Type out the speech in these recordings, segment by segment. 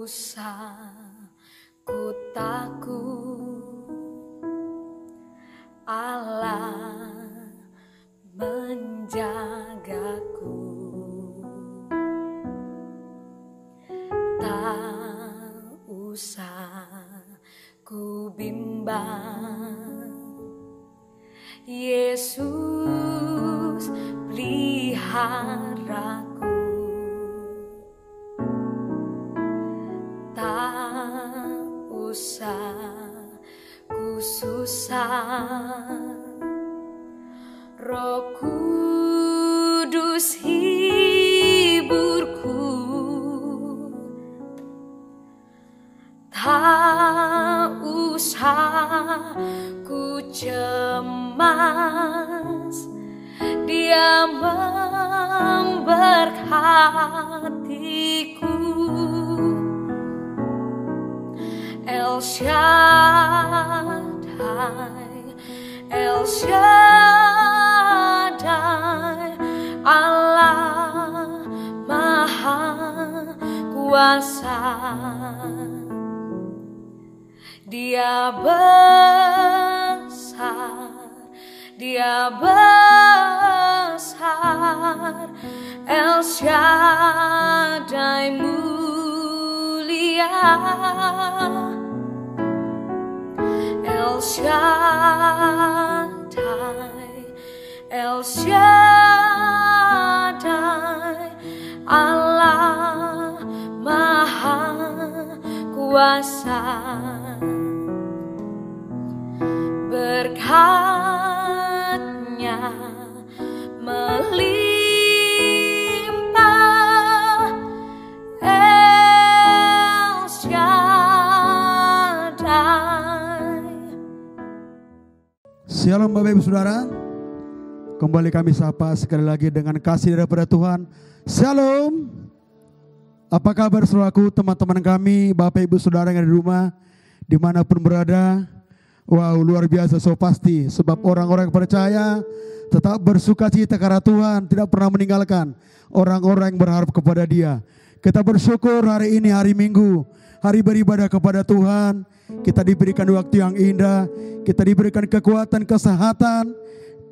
usah ku takut, Allah menjagaku. Tak usah ku bimbang, Yesus peliharaku. Tak usah ku susah, Roh Kudus hiburku. Tak usah ku cemas, Dia memberkatiku. El Shaddai, El Shaddai, Allah Maha Kuasa. Dia besar, Dia besar, El Shaddai mulia, El Shaddai, El Shaddai, Allah Maha Kuasa. Berkat-Nya melimpah, El Shaddai. Shalom Bapak Ibu Saudara, kembali kami sapa sekali lagi dengan kasih daripada Tuhan. Shalom. Apa kabar saudaraku, teman-teman kami, Bapak Ibu Saudara yang ada di rumah, dimanapun berada. Wow, luar biasa, so pasti. Sebab orang-orang yang percaya tetap bersuka cita karena Tuhan tidak pernah meninggalkan orang-orang yang berharap kepada Dia. Kita bersyukur hari ini hari Minggu, hari beribadah kepada Tuhan. Kita diberikan waktu yang indah, kita diberikan kekuatan, kesehatan,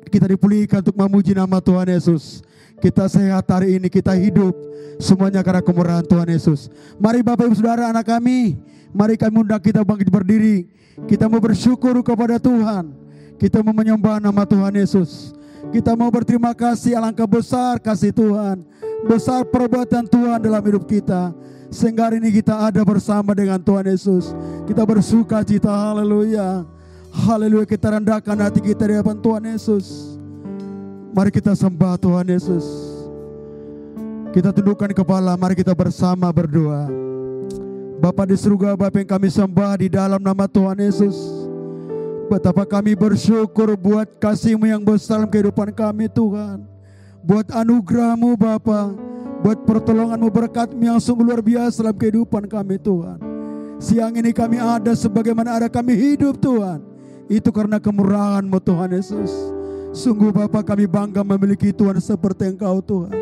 kita dipulihkan untuk memuji nama Tuhan Yesus. Kita sehat hari ini, kita hidup, semuanya karena kemurahan Tuhan Yesus. Mari Bapak Ibu Saudara, anak kami, mari kami undang kita bangkit berdiri. Kita mau bersyukur kepada Tuhan, kita mau menyembah nama Tuhan Yesus. Kita mau berterima kasih, alangkah besar kasih Tuhan, besar perbuatan Tuhan dalam hidup kita, sehingga hari ini kita ada bersama dengan Tuhan Yesus. Kita bersuka cita, haleluya, haleluya. Kita rendahkan hati kita di hadapan Tuhan Yesus. Mari kita sembah Tuhan Yesus. Kita tundukkan kepala, mari kita bersama berdoa. Bapa di surga, Bapa yang kami sembah di dalam nama Tuhan Yesus. Betapa kami bersyukur buat kasih-Mu yang besar dalam kehidupan kami Tuhan. Buat anugerah-Mu Bapa, buat pertolongan-Mu, berkat-Mu yang sungguh luar biasa dalam kehidupan kami Tuhan. Siang ini kami ada sebagaimana ada kami hidup Tuhan. Itu karena kemurahan-Mu Tuhan Yesus. Sungguh Bapa kami bangga memiliki Tuhan seperti Engkau Tuhan.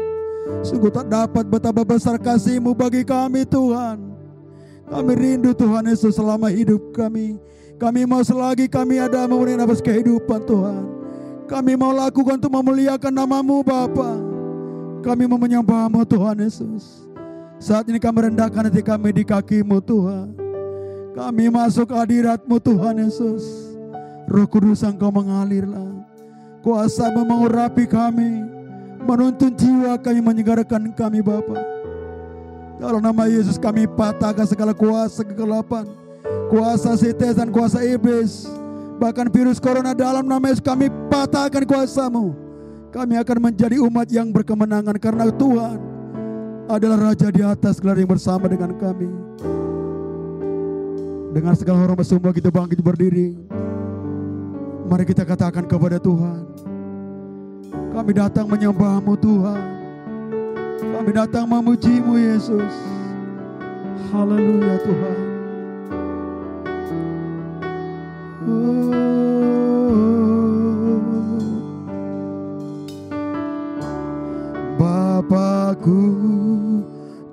Sungguh tak dapat betapa besar kasih-Mu bagi kami Tuhan. Kami rindu Tuhan Yesus selama hidup kami. Kami mau selagi kami ada memberi nafas kehidupan Tuhan. Kami mau lakukan untuk memuliakan nama-Mu Bapa. Kami mau menyembah-Mu Tuhan Yesus. Saat ini kami rendahkan hati kami di kaki-Mu Tuhan. Kami masuk hadirat-Mu Tuhan Yesus. Roh Kudus Engkau mengalirlah. Kuasa-Mu mengurapi kami, menuntun jiwa kami, menyegarkan kami Bapa. Dalam nama Yesus kami patahkan segala kuasa kegelapan, kuasa setan, kuasa iblis, bahkan virus corona. Dalam nama Yesus kami patahkan kuasa-Mu. Kami akan menjadi umat yang berkemenangan karena Tuhan adalah Raja di atas segala yang bersama dengan kami. Dengan segala hormat semua kita bangkit berdiri. Mari kita katakan kepada Tuhan, kami datang menyembah-Mu Tuhan. Kami datang memuji-Mu Yesus. Haleluya Tuhan. Bapakku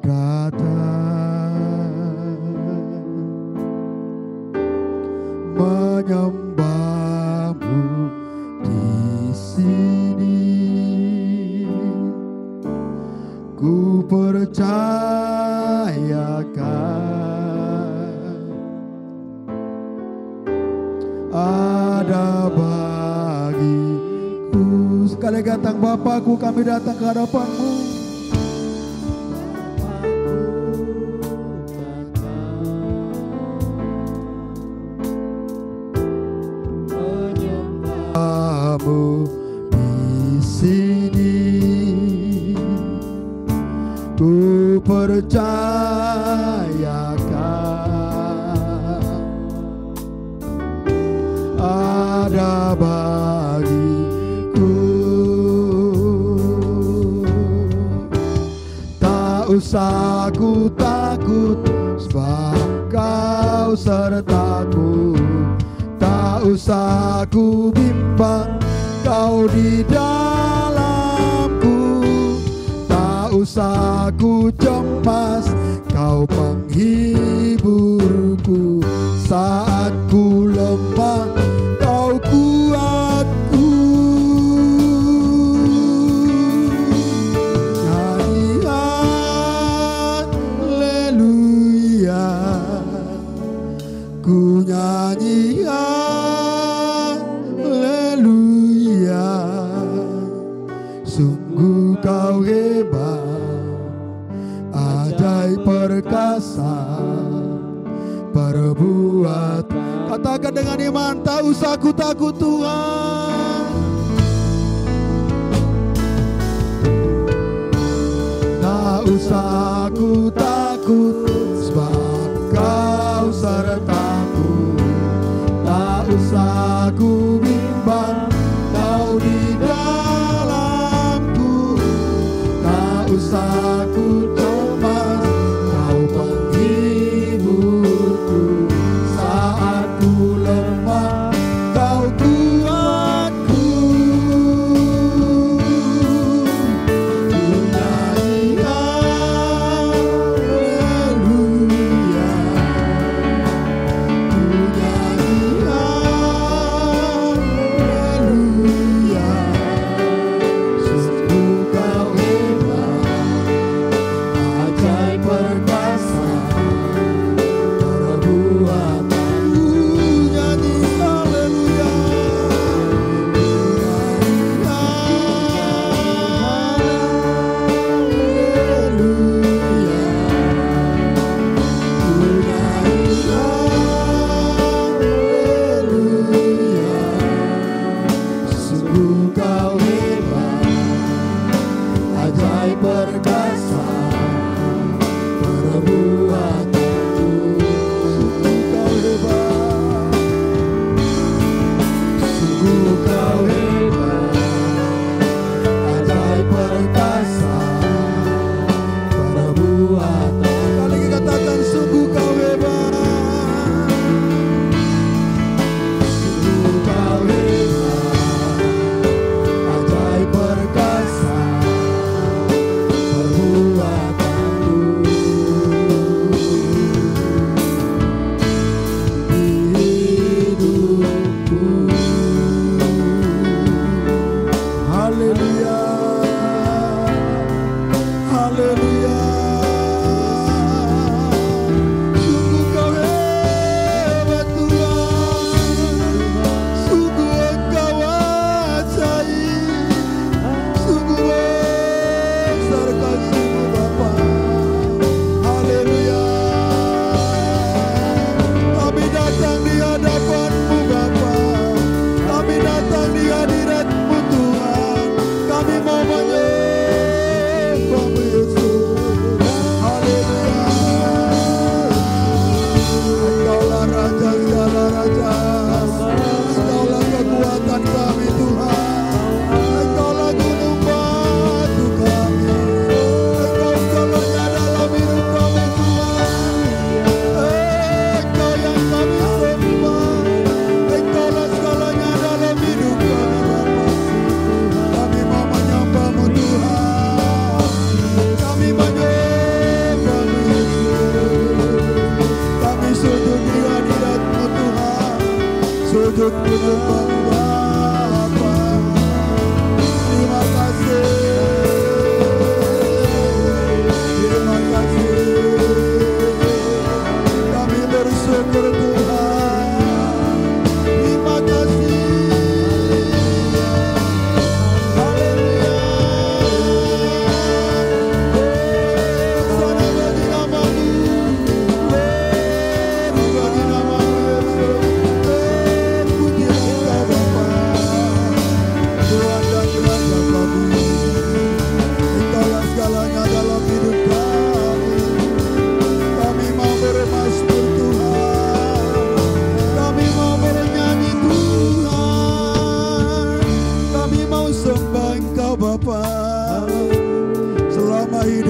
datang, percayakan ada bagiku. Sekali datang Bapakku, kami datang ke hadapan-Mu. Di sini ku percayakan ada bagiku. Tak usah ku takut sebab Kau sertaku. Tak usah ku bimbang, Kau di dalamku. Tak usah ku cemas, Kau penghiburku. Saat ku lemah, Kau kuatku. Nyanyi haleluya, ku nyanyi haleluya. Sungguh Kau hebat, ajaib perkasa, perbuat. Katakan dengan iman, tak usah ku takut Tuhan. Tak usah ku takut sebab Kau sertaku. Tak usah ku bimbang, Kau di dalamku. Tak usah ku cemas, Kau penghiburku. Saat ku lemah, Kau kuatku. Ku nyanyi haleluya, ku nyanyi haleluya. Sungguh Kau hebat, ajaib perkasa, perbuatan. Ku nyanyi haleluya, ku nyanyi haleluya, ku nyanyi haleluya. Sungguh Kau hebat, ajaib perkasa, perbuatanmu. Sungguh Kau hebat, sungguh Kau hebat, ajaib perkasa, perbuatan. Kali kita katakan sungguh Kau hebat, sungguh Kau hebat, ajaib perkasa, perbuatanmu. Hidupku. Haleluya, haleluya. Sungguh Kau hebat Tuhan, sungguh Engkau ajaib, sungguh besar kasih-Mu Bapa. Haleluya. Kami datang di hadapan-Mu Bapa, kami datang di hadirat-Mu Tuhan. Kami mau menyembah-Mu Yesus. Haleluya. Engkaulah Raja segala raja, Engkaulah kekuatan kami Tuhan. Engkaulah gunung batu kami, Engkau segalanya dalam hidup kami Tuhan. Engkau yang kami sembah, Engkaulah segalanya dalam hidup kami Bapa. Kami mau menyembah-Mu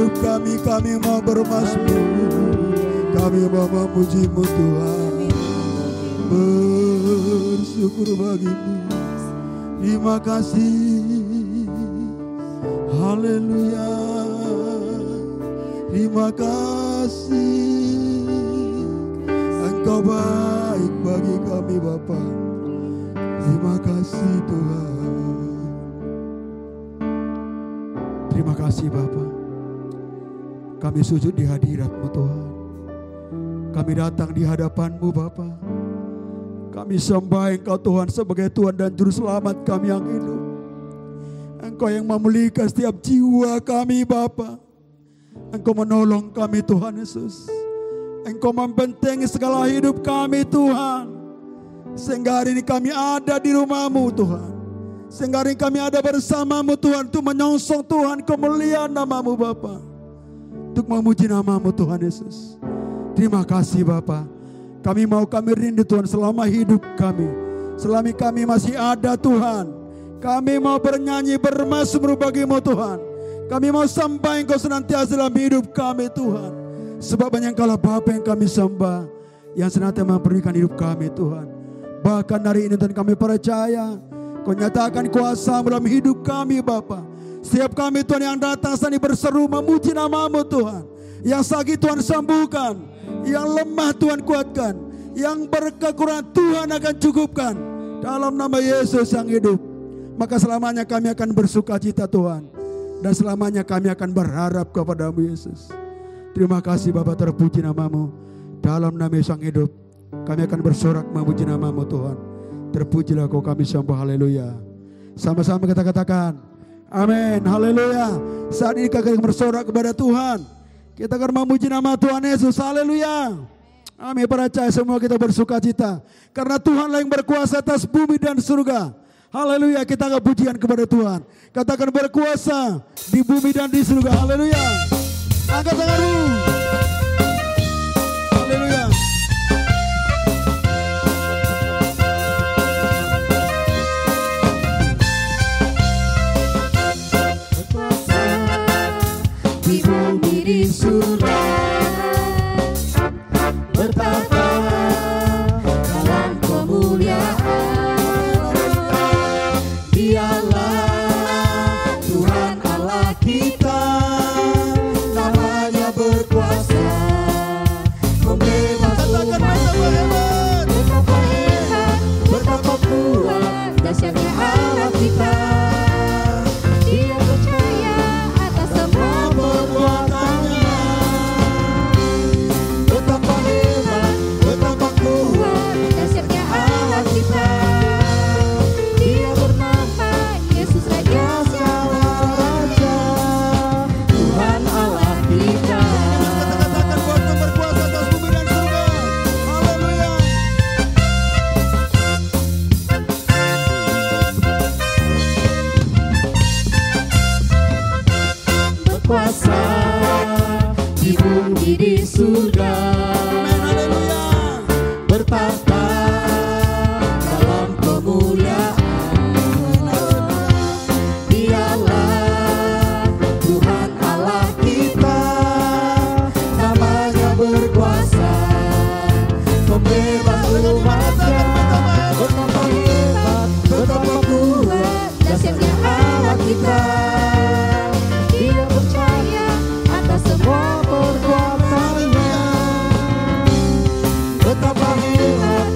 hidup kami mau bermazmur, kami mau memuji-Mu Tuhan. Bersyukur bagimu, terima kasih, haleluya, terima kasih, Engkau baik bagi kami Bapa, terima kasih Tuhan, terima kasih Bapa, kami sujud di hadirat-Mu Tuhan, kami datang di hadapan-Mu Bapa. Kami sembah Engkau Tuhan sebagai Tuhan dan Juru Selamat kami yang hidup. Engkau yang memulihkan setiap jiwa kami Bapa. Engkau menolong kami Tuhan Yesus. Engkau membentengi segala hidup kami Tuhan. Sehingga hari ini kami ada di rumah-Mu Tuhan. Sehingga hari ini kami ada bersama-Mu Tuhan. Untuk menyongsong Tuhan kemuliaan nama-Mu Bapa. Untuk memuji nama-Mu Tuhan Yesus. Terima kasih Bapa. Kami rindu Tuhan selama hidup kami. Selama kami masih ada Tuhan. Kami mau bernyanyi bermazmur bagi-Mu Tuhan. Kami mau sembah Engkau senantiasa dalam hidup kami Tuhan. Sebab banyak Engkaulah Bapa yang kami sembah, yang senantiasa memberikan hidup kami Tuhan. Bahkan hari ini Tuhan kami percaya Kau nyatakan kuasa-Mu dalam hidup kami Bapa. Setiap kami Tuhan yang datang sini berseru memuji nama-Mu Tuhan. Yang sakit Tuhan sembuhkan. Yang lemah Tuhan kuatkan. Yang berkekurangan Tuhan akan cukupkan. Dalam nama Yesus yang hidup. Maka selamanya kami akan bersuka cita Tuhan. Dan selamanya kami akan berharap kepada-Mu Yesus. Terima kasih Bapa, terpuji nama-Mu. Dalam nama Yesus yang hidup. Kami akan bersorak memuji nama-Mu Tuhan. Terpujilah Kau, kami sembah, haleluya. Sama-sama kita katakan amin, haleluya. Saat ini kami akan bersorak kepada Tuhan. Kita akan memuji nama Tuhan Yesus, haleluya. Amin, percaya semua kita bersuka cita. Karena Tuhanlah yang berkuasa atas bumi dan surga. Haleluya, kita akan pujian kepada Tuhan. Katakan berkuasa di bumi dan di surga, haleluya. Angkat tanganmu, haleluya. Di bumi di surga bertahta dalam kemuliaan. Dialah Tuhan Allah kita, namanya berkuasa membebaskan umat. Betapa hebat, betapa kuat, dahsyatnya Allah kita. Dia percaya atas semua perbuatannya. Betapa hebat, betapa kuat, dahsyatnya Allah kita. Dia bernama Yesus Raja segala raja, Tuhan Allah kita. Katakan buat Tuhan berkuasa atas bumi dan surga, haleluya. Berkuasa di bumi di surga, bertahta dalam kemuliaan. Dialah Tuhan Allah kita, namanya berkuasa membebas umatnya. Betapa hebat, betapa kuat, dahsyatnya Allah kita. Dia percaya atas semua perbuatannya. Betapa hebat,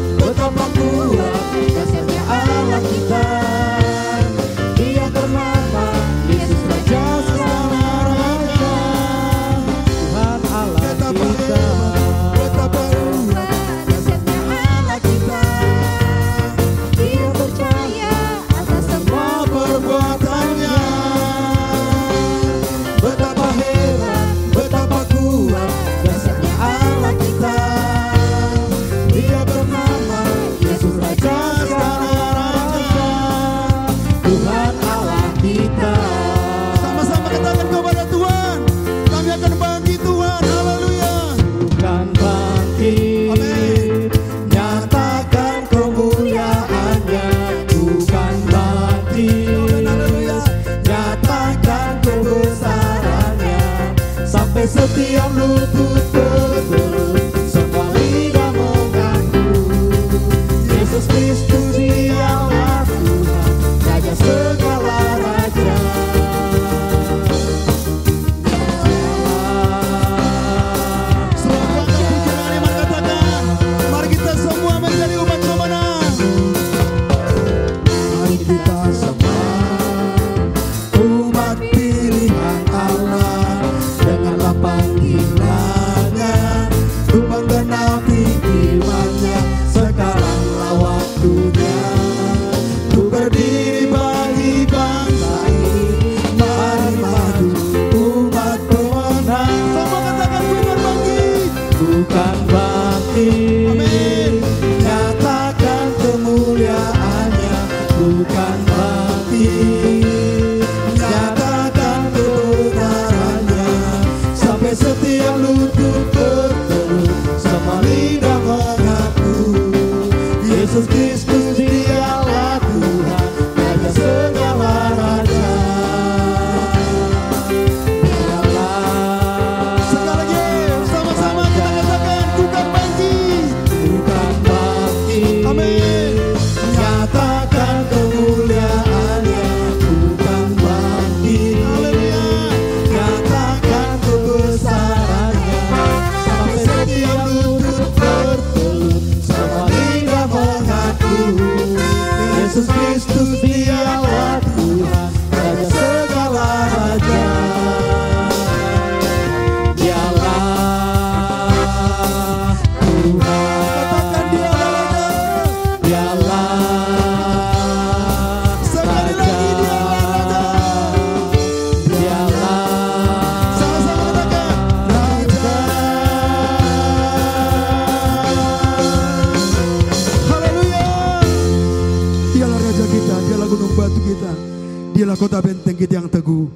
adalah kota benteng kita yang teguh.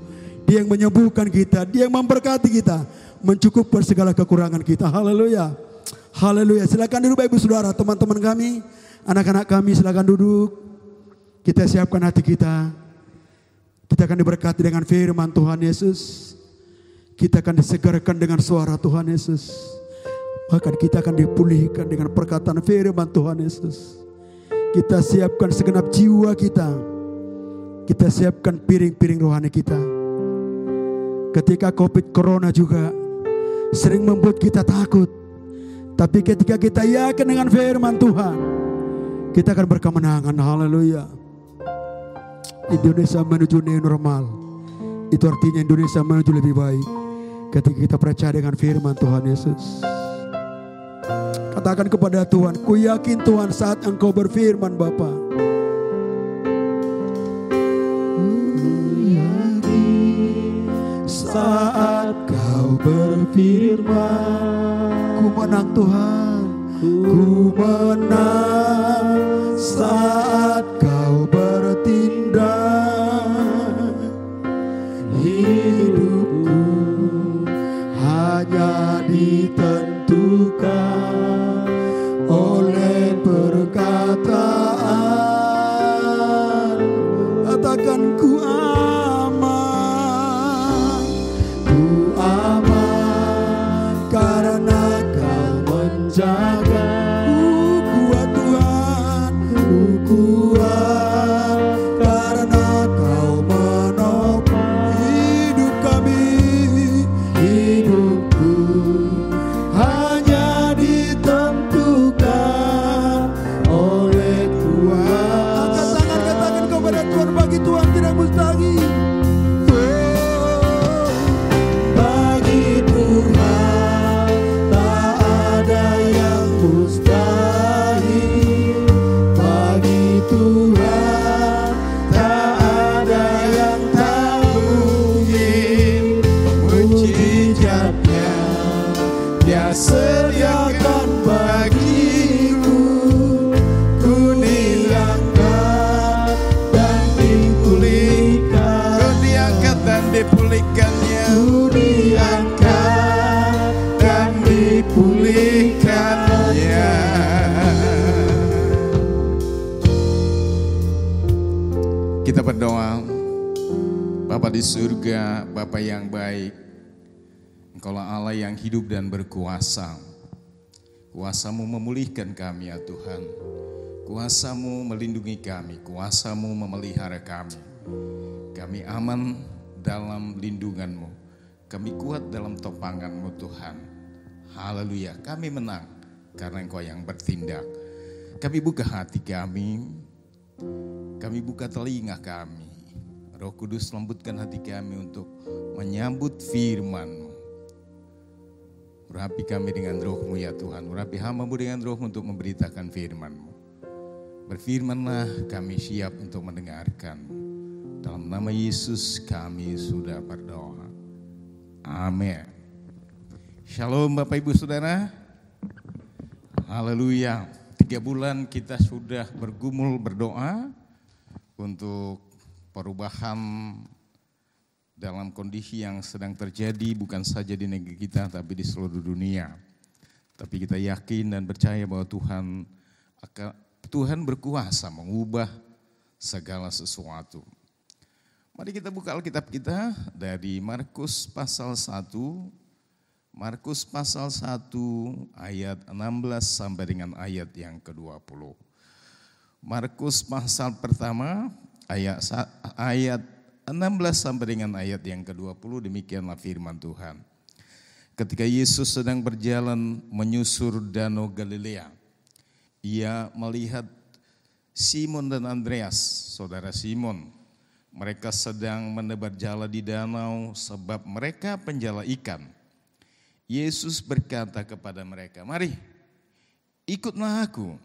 Dia yang menyembuhkan kita, Dia yang memberkati kita, mencukupkan segala kekurangan kita. Haleluya. Haleluya. Silakan duduk Bapak Ibu Saudara, teman-teman kami, anak-anak kami silakan duduk. Kita siapkan hati kita. Kita akan diberkati dengan firman Tuhan Yesus. Kita akan disegarkan dengan suara Tuhan Yesus. Bahkan kita akan dipulihkan dengan perkataan firman Tuhan Yesus. Kita siapkan segenap jiwa kita. Kita siapkan piring-piring rohani kita. Ketika COVID Corona juga sering membuat kita takut. Tapi ketika kita yakin dengan firman Tuhan, kita akan berkemenangan. Haleluya. Indonesia menuju new normal. Itu artinya Indonesia menuju lebih baik. Ketika kita percaya dengan firman Tuhan Yesus. Katakan kepada Tuhan, ku yakin Tuhan saat Engkau berfirman Bapa. Saat Kau berfirman, ku menang Tuhan, ku menang. Saat Kau bertindak, hidupku hanya ditentukan oleh perkataan. Katakan ku karena Kau menjaga. Kuat Tuhan, kuat karena Kau menopang hidup kami. Hidupku hanya ditentukan oleh Tuhan. Angkat tangan, katakan kepada Tuhan, bagi Tuhan tidak mustahil. Sediakan bagiku, ku diangkat dan dipulihkan. Ku diangkat dan dipulihkannya. Ku diangkat dan dipulihkannya. Kita berdoa. Bapa di surga, Bapa yang baik, Engkaulah Allah yang hidup dan berkuasa. Kuasa-Mu memulihkan kami ya Tuhan. Kuasa-Mu melindungi kami. Kuasa-Mu memelihara kami. Kami aman dalam lindungan-Mu. Kami kuat dalam topangan-Mu Tuhan. Haleluya. Kami menang karena Engkau yang bertindak. Kami buka hati kami. Kami buka telinga kami. Roh Kudus lembutkan hati kami untuk menyambut firman-Mu. Urapi kami dengan roh-Mu ya Tuhan. Urapi hamba-Mu dengan roh-Mu untuk memberitakan firman-Mu. Berfirmanlah, kami siap untuk mendengarkan. Dalam nama Yesus kami sudah berdoa. Amin. Shalom Bapak Ibu Saudara. Haleluya. 3 bulan kita sudah bergumul berdoa untuk perubahan dalam kondisi yang sedang terjadi bukan saja di negeri kita tapi di seluruh dunia. Tapi kita yakin dan percaya bahwa Tuhan berkuasa mengubah segala sesuatu. Mari kita buka Alkitab kita dari Markus pasal 1. Markus pasal 1 ayat 16 sampai dengan ayat yang ke-20. Markus pasal pertama ayat 16 sampai dengan ayat yang ke-20, demikianlah firman Tuhan. Ketika Yesus sedang berjalan menyusur danau Galilea, Ia melihat Simon dan Andreas, saudara Simon. Mereka sedang menebar jala di danau sebab mereka penjala ikan. Yesus berkata kepada mereka, "Mari, ikutlah aku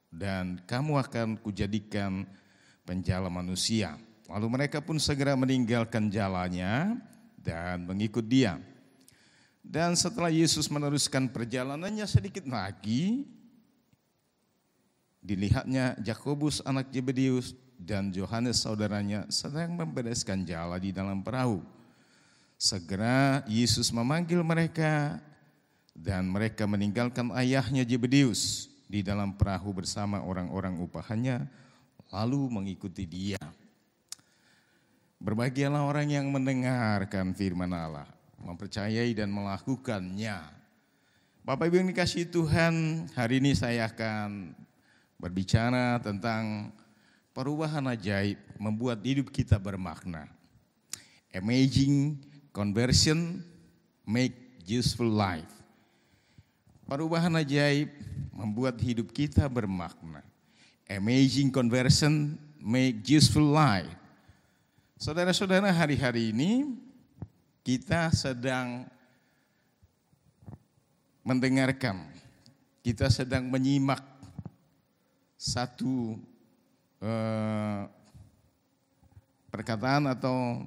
dan kamu akan kujadikan penjala manusia." Lalu mereka pun segera meninggalkan jalannya dan mengikut Dia. Dan setelah Yesus meneruskan perjalanannya sedikit lagi, dilihatnya Yakobus anak Zebedeus dan Yohanes saudaranya sedang membereskan jala di dalam perahu. Segera Yesus memanggil mereka dan mereka meninggalkan ayahnya Zebedeus di dalam perahu bersama orang-orang upahannya lalu mengikuti dia. Berbahagialah orang yang mendengarkan firman Allah, mempercayai dan melakukannya. Bapak Ibu yang dikasihi Tuhan, hari ini saya akan berbicara tentang perubahan ajaib membuat hidup kita bermakna. Amazing conversion make useful life. Perubahan ajaib membuat hidup kita bermakna. Amazing conversion make useful life. Saudara-saudara, hari-hari ini kita sedang mendengarkan, kita sedang menyimak satu perkataan atau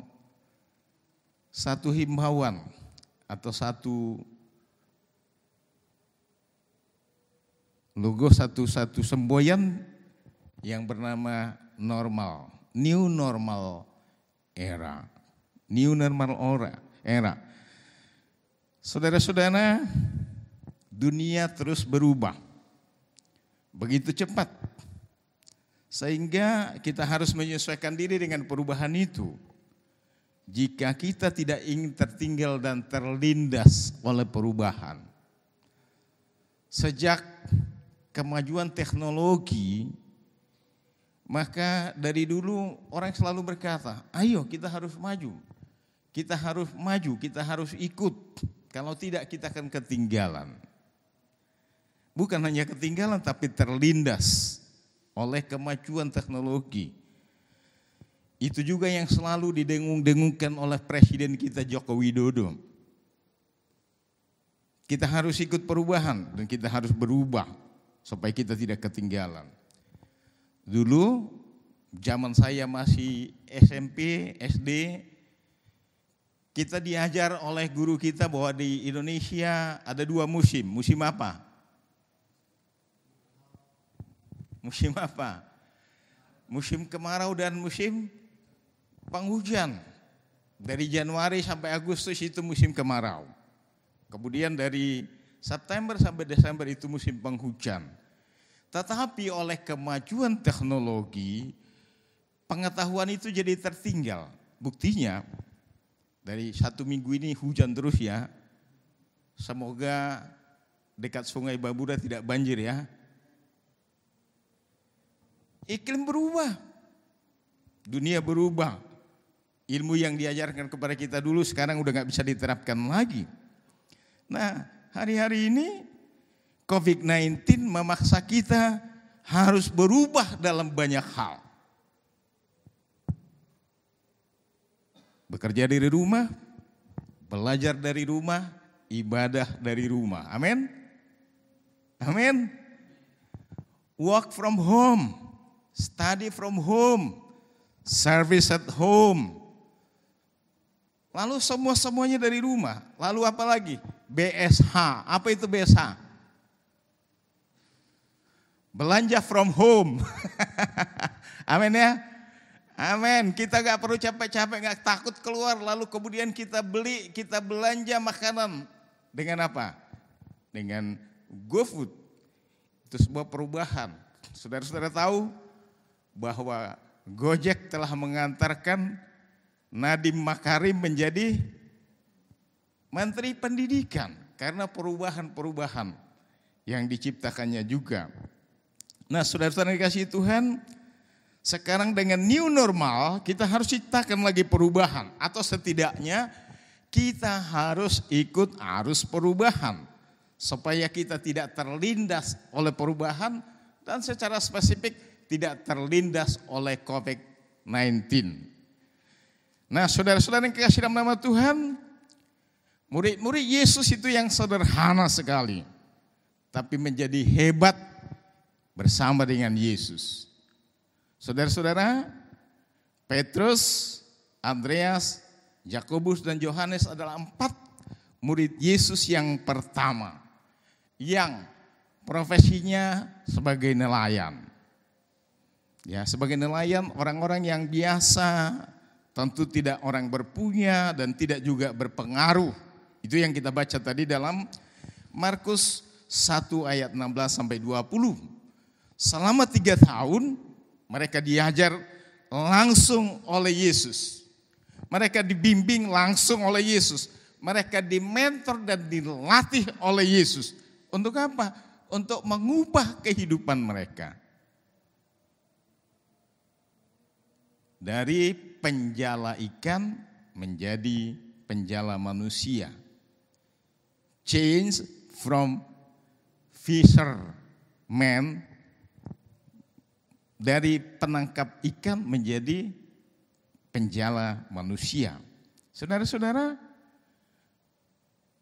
satu himbauan atau satu logo, satu semboyan yang bernama normal, new normal era, new normal era. Saudara-saudara, dunia terus berubah begitu cepat, sehingga kita harus menyesuaikan diri dengan perubahan itu. Jika kita tidak ingin tertinggal dan terlindas oleh perubahan. Sejak kemajuan teknologi, maka dari dulu orang selalu berkata, ayo kita harus maju, kita harus maju, kita harus ikut. Kalau tidak kita akan ketinggalan. Bukan hanya ketinggalan tapi terlindas oleh kemajuan teknologi. Itu juga yang selalu didengung-dengungkan oleh Presiden kita Joko Widodo. Kita harus ikut perubahan dan kita harus berubah supaya kita tidak ketinggalan. Dulu zaman saya masih SMP, SD, kita diajar oleh guru kita bahwa di Indonesia ada 2 musim. Musim apa? Musim apa? Musim kemarau dan musim penghujan. Dari Januari sampai Agustus itu musim kemarau. Kemudian dari September sampai Desember itu musim penghujan. Tetapi oleh kemajuan teknologi, pengetahuan itu jadi tertinggal. Buktinya dari 1 minggu ini hujan terus ya. Semoga dekat Sungai Babura tidak banjir ya. Iklim berubah, dunia berubah. Ilmu yang diajarkan kepada kita dulu sekarang udah gak bisa diterapkan lagi. Nah, hari-hari ini COVID-19 memaksa kita harus berubah dalam banyak hal. Bekerja dari rumah, belajar dari rumah, ibadah dari rumah. Amin. Amin. Work from home, study from home, service at home. Lalu semuanya dari rumah. Lalu apa lagi? BSH. Apa itu BSH? Belanja from home. Amin ya. Amin. Kita gak perlu capek-capek, gak takut keluar. Lalu kemudian kita beli, kita belanja makanan. Dengan apa? Dengan GoFood. Itu sebuah perubahan. Saudara-saudara tahu bahwa Gojek telah mengantarkan Nadiem Makarim menjadi Menteri Pendidikan karena perubahan-perubahan yang diciptakannya juga. Nah, saudara-saudara dikasihi Tuhan, sekarang dengan new normal kita harus ciptakan lagi perubahan, atau setidaknya kita harus ikut arus perubahan supaya kita tidak terlindas oleh perubahan dan secara spesifik tidak terlindas oleh COVID-19. Nah, saudara-saudara yang dikasihi dalam nama Tuhan, murid-murid Yesus itu yang sederhana sekali, tapi menjadi hebat bersama dengan Yesus. Saudara-saudara, Petrus, Andreas, Yakobus dan Yohanes adalah 4 murid Yesus yang pertama, yang profesinya sebagai nelayan. Ya, sebagai nelayan, orang-orang yang biasa, tentu tidak orang berpunya dan tidak juga berpengaruh. Itu yang kita baca tadi dalam Markus 1 ayat 16 sampai 20. Selama 3 tahun mereka diajar langsung oleh Yesus. Mereka dibimbing langsung oleh Yesus. Mereka dimentor dan dilatih oleh Yesus. Untuk apa? Untuk mengubah kehidupan mereka. Dari penjala ikan menjadi penjala manusia. Change from fisherman, dari penangkap ikan menjadi penjala manusia. Saudara-saudara,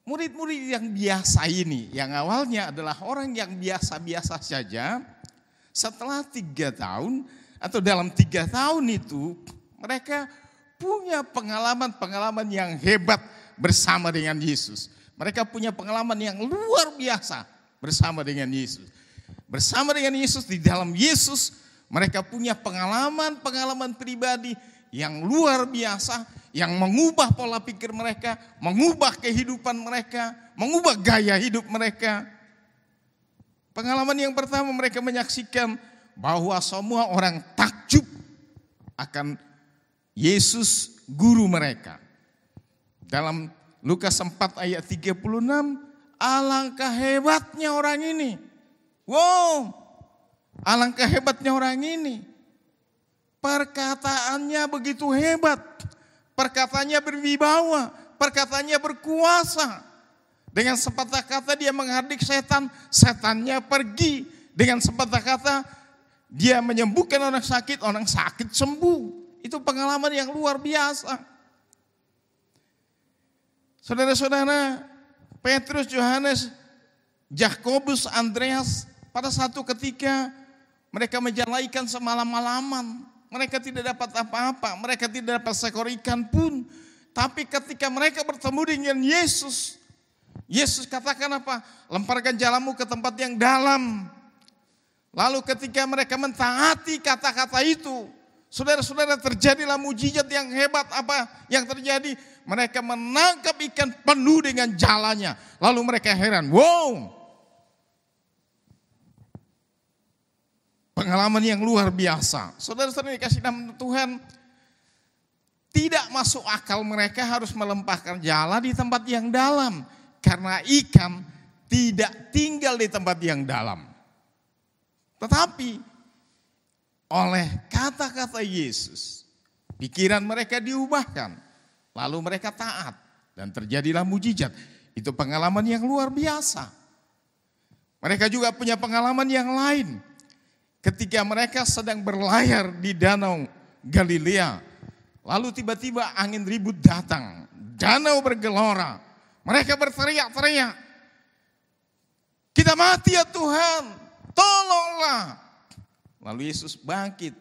murid-murid yang biasa ini, yang awalnya adalah orang yang biasa-biasa saja, setelah 3 tahun atau dalam 3 tahun itu, mereka punya pengalaman-pengalaman yang hebat bersama dengan Yesus. Mereka punya pengalaman yang luar biasa bersama dengan Yesus. Bersama dengan Yesus, di dalam Yesus, mereka punya pengalaman-pengalaman pribadi yang luar biasa, yang mengubah pola pikir mereka, mengubah kehidupan mereka, mengubah gaya hidup mereka. Pengalaman yang pertama, mereka menyaksikan bahwa semua orang takjub akan Yesus guru mereka. Dalam Lukas 4 ayat 36, alangkah hebatnya orang ini. Wow, alangkah hebatnya orang ini. Perkataannya begitu hebat, perkataannya berwibawa, perkataannya berkuasa. Dengan sepatah kata dia menghardik setan, setannya pergi. Dengan sepatah kata dia menyembuhkan orang sakit sembuh. Itu pengalaman yang luar biasa. Saudara-saudara, Petrus, Yohanes, Yakobus, Andreas, pada satu ketika mereka menjala ikan semalam-malaman. Mereka tidak dapat apa-apa, mereka tidak dapat seekor ikan pun. Tapi ketika mereka bertemu dengan Yesus, Yesus katakan apa? Lemparkan jalamu ke tempat yang dalam. Lalu ketika mereka mentaati kata-kata itu, saudara-saudara, terjadilah mujizat yang hebat. Apa yang terjadi? Mereka menangkap ikan penuh dengan jalannya. Lalu mereka heran, wow, pengalaman yang luar biasa. Saudara-saudara dikasih nama Tuhan, tidak masuk akal mereka harus melempahkan jala di tempat yang dalam. Karena ikan tidak tinggal di tempat yang dalam. Tetapi oleh kata-kata Yesus, pikiran mereka diubahkan. Lalu mereka taat dan terjadilah mujizat. Itu pengalaman yang luar biasa. Mereka juga punya pengalaman yang lain. Ketika mereka sedang berlayar di danau Galilea, lalu tiba-tiba angin ribut datang, danau bergelora. Mereka berteriak-teriak, kita mati ya Tuhan, tolonglah. Lalu Yesus bangkit,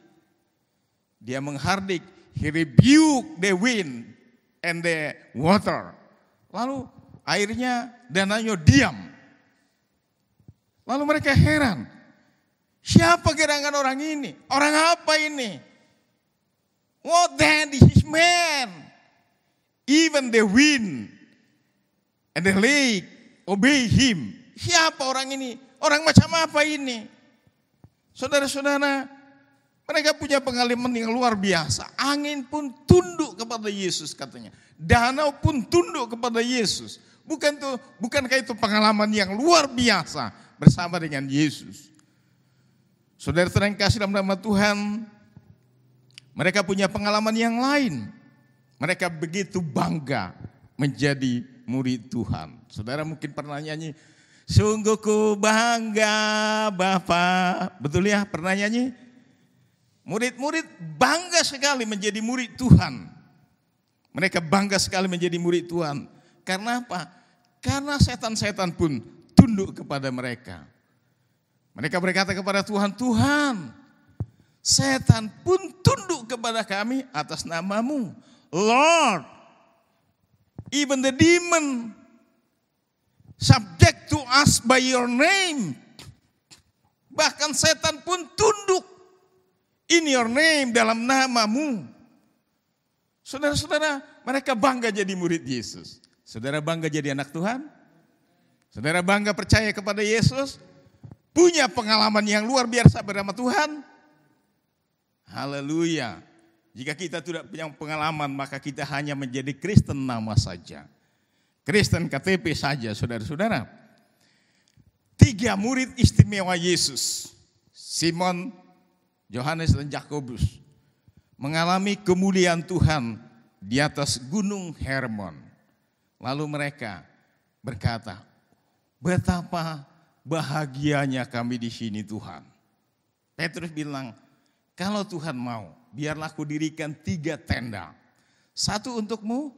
dia menghardik, he rebuked the wind and the water. Lalu airnya, danaunya diam. Lalu mereka heran, siapa gerangan orang ini? Orang apa ini? What then is man? Even the wind and the lake obey him. Siapa orang ini? Orang macam apa ini? Saudara-saudara, mereka punya pengalaman yang luar biasa. Angin pun tunduk kepada Yesus katanya. Danau pun tunduk kepada Yesus. Bukankah itu pengalaman yang luar biasa bersama dengan Yesus? Saudara-saudara yang kasih dalam nama Tuhan, mereka punya pengalaman yang lain. Mereka begitu bangga menjadi murid Tuhan. Saudara mungkin pernah nyanyi, sungguh ku bangga Bapa. Betul ya, pernah nyanyi? Murid-murid bangga sekali menjadi murid Tuhan. Mereka bangga sekali menjadi murid Tuhan. Karena apa? Karena setan-setan pun tunduk kepada mereka. Mereka berkata kepada Tuhan, Tuhan, setan pun tunduk kepada kami atas nama-Mu. Lord, even the demon subject to us by your name. Bahkan setan pun tunduk. In your name, dalam namamu. Saudara-saudara, mereka bangga jadi murid Yesus. Saudara bangga jadi anak Tuhan? Saudara bangga percaya kepada Yesus? Punya pengalaman yang luar biasa bersama Tuhan? Haleluya. Jika kita tidak punya pengalaman, maka kita hanya menjadi Kristen nama saja. Kristen KTP saja, saudara-saudara. 3 murid istimewa Yesus, Simon, Yohanes, dan Yakobus, mengalami kemuliaan Tuhan di atas gunung Hermon. Lalu mereka berkata, betapa bahagianya kami di sini Tuhan. Petrus bilang, kalau Tuhan mau, biarlah aku dirikan 3 tenda. 1 untukmu,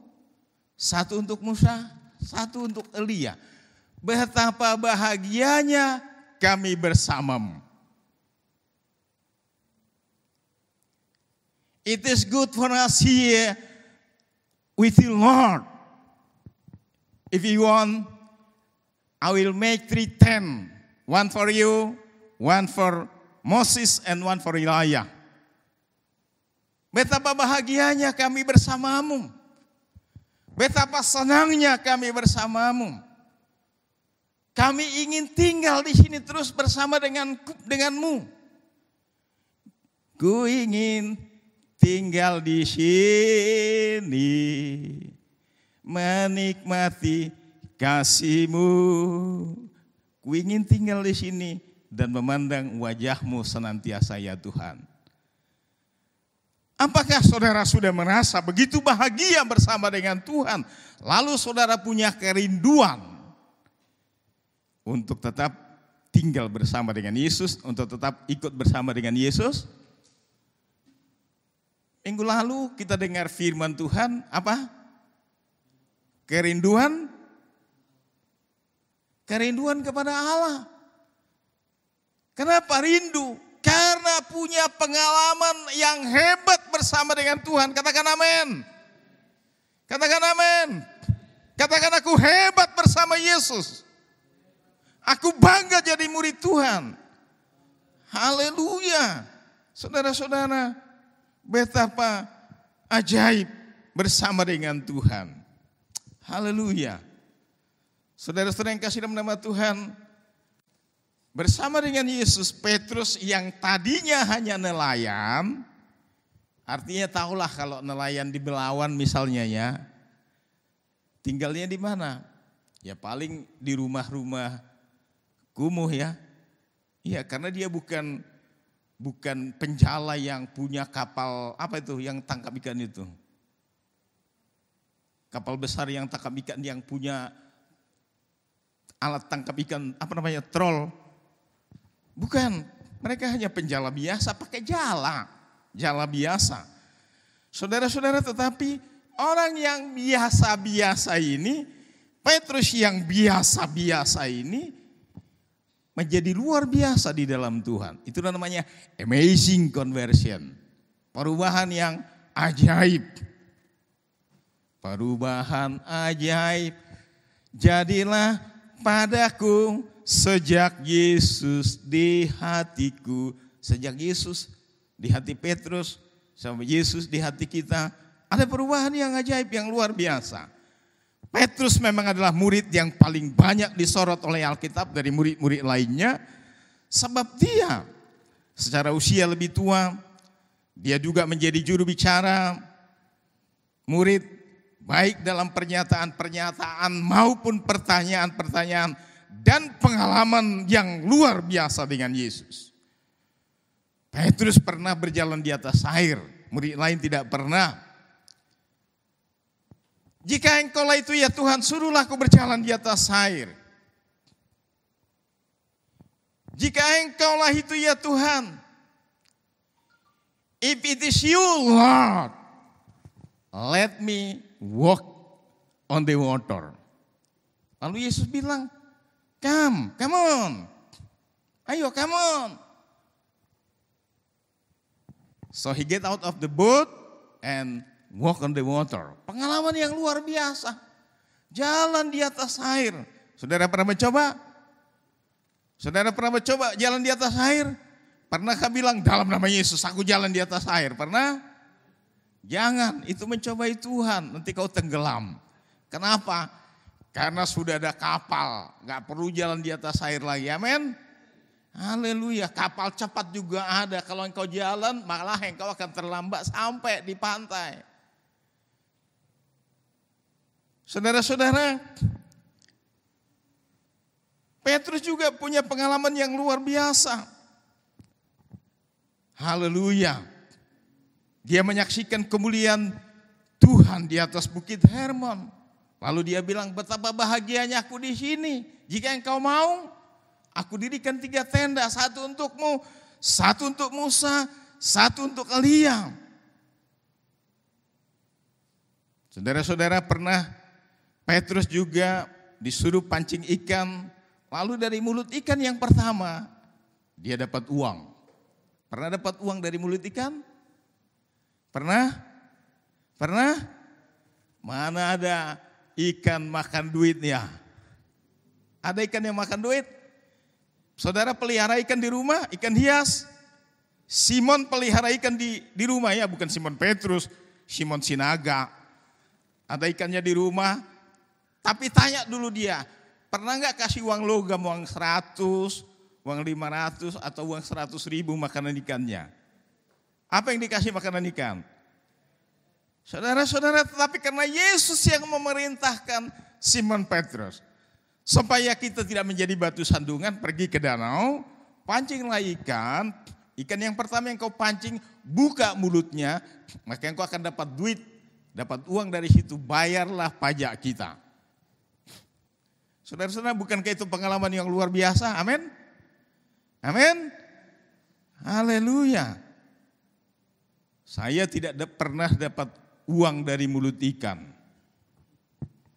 1 untuk Musa, 1 untuk Elia. Betapa bahagianya kami bersamamu. It is good for us here with you, Lord. If you want, I will make 3 tents. 1 for you, 1 for Moses, and 1 for Elijah. Betapa bahagianya kami bersamamu. Betapa senangnya kami bersamamu. Kami ingin tinggal di sini terus bersama denganmu. Ku ingin tinggal di sini, menikmati kasih-Mu. Ku ingin tinggal di sini dan memandang wajah-Mu senantiasa ya Tuhan. Apakah saudara sudah merasa begitu bahagia bersama dengan Tuhan? Lalu saudara punya kerinduan untuk tetap tinggal bersama dengan Yesus, untuk tetap ikut bersama dengan Yesus? Minggu lalu kita dengar firman Tuhan, apa? Kerinduan kepada Allah. Kenapa rindu? Karena punya pengalaman yang hebat bersama dengan Tuhan. Katakan amin. Katakan amin. Katakan aku hebat bersama Yesus. Aku bangga jadi murid Tuhan. Haleluya. Saudara-saudara, betapa ajaib bersama dengan Tuhan. Haleluya. Saudara-saudara yang kasih dalam nama Tuhan, bersama dengan Yesus, Petrus yang tadinya hanya nelayan, artinya tahulah kalau nelayan di Belawan misalnya ya, tinggalnya di mana? Ya paling di rumah-rumah kumuh ya. Iya, karena dia bukan penjala yang punya kapal, apa itu yang tangkap ikan itu. Kapal besar yang tangkap ikan, yang punya alat tangkap ikan, apa namanya, trol. Bukan, mereka hanya penjala biasa, pakai jala biasa. Saudara-saudara, tetapi orang yang biasa-biasa ini, Petrus yang biasa-biasa ini, menjadi luar biasa di dalam Tuhan. Itu namanya amazing conversion. Perubahan yang ajaib. Perubahan ajaib. Jadilah padaku sejak Yesus di hatiku. Sejak Yesus di hati Petrus, sampai Yesus di hati kita. Ada perubahan yang ajaib, yang luar biasa. Petrus memang adalah murid yang paling banyak disorot oleh Alkitab dari murid-murid lainnya. Sebab dia secara usia lebih tua, dia juga menjadi juru bicara murid, baik dalam pernyataan-pernyataan maupun pertanyaan-pertanyaan dan pengalaman yang luar biasa dengan Yesus. Petrus pernah berjalan di atas air, murid lain tidak pernah. Jika engkaulah itu ya Tuhan, suruhlah aku berjalan di atas air. Jika engkaulah itu ya Tuhan, if it is you Lord, let me walk on the water. Lalu Yesus bilang, come on, ayo come on. So he get out of the boat and walk on the water. Pengalaman yang luar biasa. Jalan di atas air. Saudara pernah mencoba? Saudara pernah mencoba jalan di atas air? Pernahkah bilang dalam nama Yesus aku jalan di atas air? Pernah? Jangan, itu mencobai Tuhan, nanti kau tenggelam. Kenapa? Karena sudah ada kapal, gak perlu jalan di atas air lagi, amin. Haleluya, kapal cepat juga ada. Kalau engkau jalan malah engkau akan terlambat sampai di pantai. Saudara-saudara, Petrus juga punya pengalaman yang luar biasa. Haleluya. Dia menyaksikan kemuliaan Tuhan di atas bukit Hermon. Lalu dia bilang, betapa bahagianya aku di sini. Jika engkau mau, aku dirikan 3 tenda. 1 untukmu, 1 untuk Musa, 1 untuk Elia. Saudara-saudara, pernah Petrus juga disuruh pancing ikan. Lalu dari mulut ikan yang pertama, dia dapat uang. Pernah dapat uang dari mulut ikan? Pernah? Pernah? Mana ada ikan makan duitnya? Ada ikan yang makan duit? Saudara pelihara ikan di rumah, ikan hias. Simon pelihara ikan di rumah ya, bukan Simon Petrus, Simon Sinaga. Ada ikannya di rumah, tapi tanya dulu dia, pernah nggak kasih uang logam, uang 100, uang 500 atau uang 100.000 makanan ikannya? Apa yang dikasih makanan ikan? Saudara-saudara, tetapi karena Yesus yang memerintahkan Simon Petrus, supaya kita tidak menjadi batu sandungan, pergi ke danau, pancinglah ikan. Ikan yang pertama yang kau pancing, buka mulutnya, maka engkau akan dapat duit, dapat uang dari situ, bayarlah pajak kita. Saudara-saudara, bukankah itu pengalaman yang luar biasa? Amin. Amin. Haleluya. Saya tidak pernah dapat uang dari mulut ikan.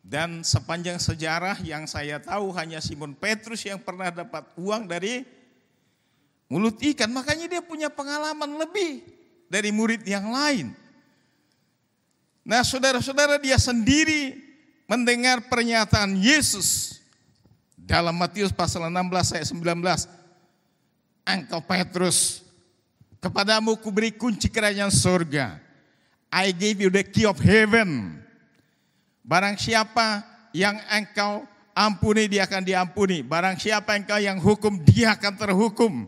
Dan sepanjang sejarah yang saya tahu hanya Simon Petrus yang pernah dapat uang dari mulut ikan. Makanya dia punya pengalaman lebih dari murid yang lain. Nah, saudara-saudara, dia sendiri mendengar pernyataan Yesus dalam Matius pasal 16 ayat 19. Engkau Petrus, kepadamu kuberi kunci kerajaan surga. I gave you the key of heaven. Barang siapa yang engkau ampuni, dia akan diampuni. Barang siapa engkau yang hukum, dia akan terhukum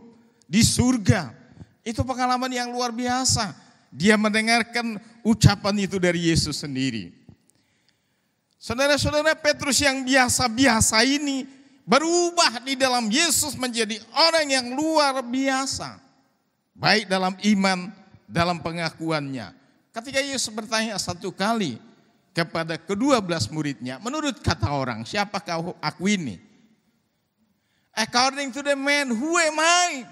di surga. Itu pengalaman yang luar biasa. Dia mendengarkan ucapan itu dari Yesus sendiri. Saudara-saudara, Petrus yang biasa-biasa ini berubah di dalam Yesus menjadi orang yang luar biasa. Baik dalam iman, dalam pengakuannya. Ketika Yesus bertanya 1 kali kepada ke-12 muridnya, menurut kata orang, siapakah aku ini? According to the man, who am I?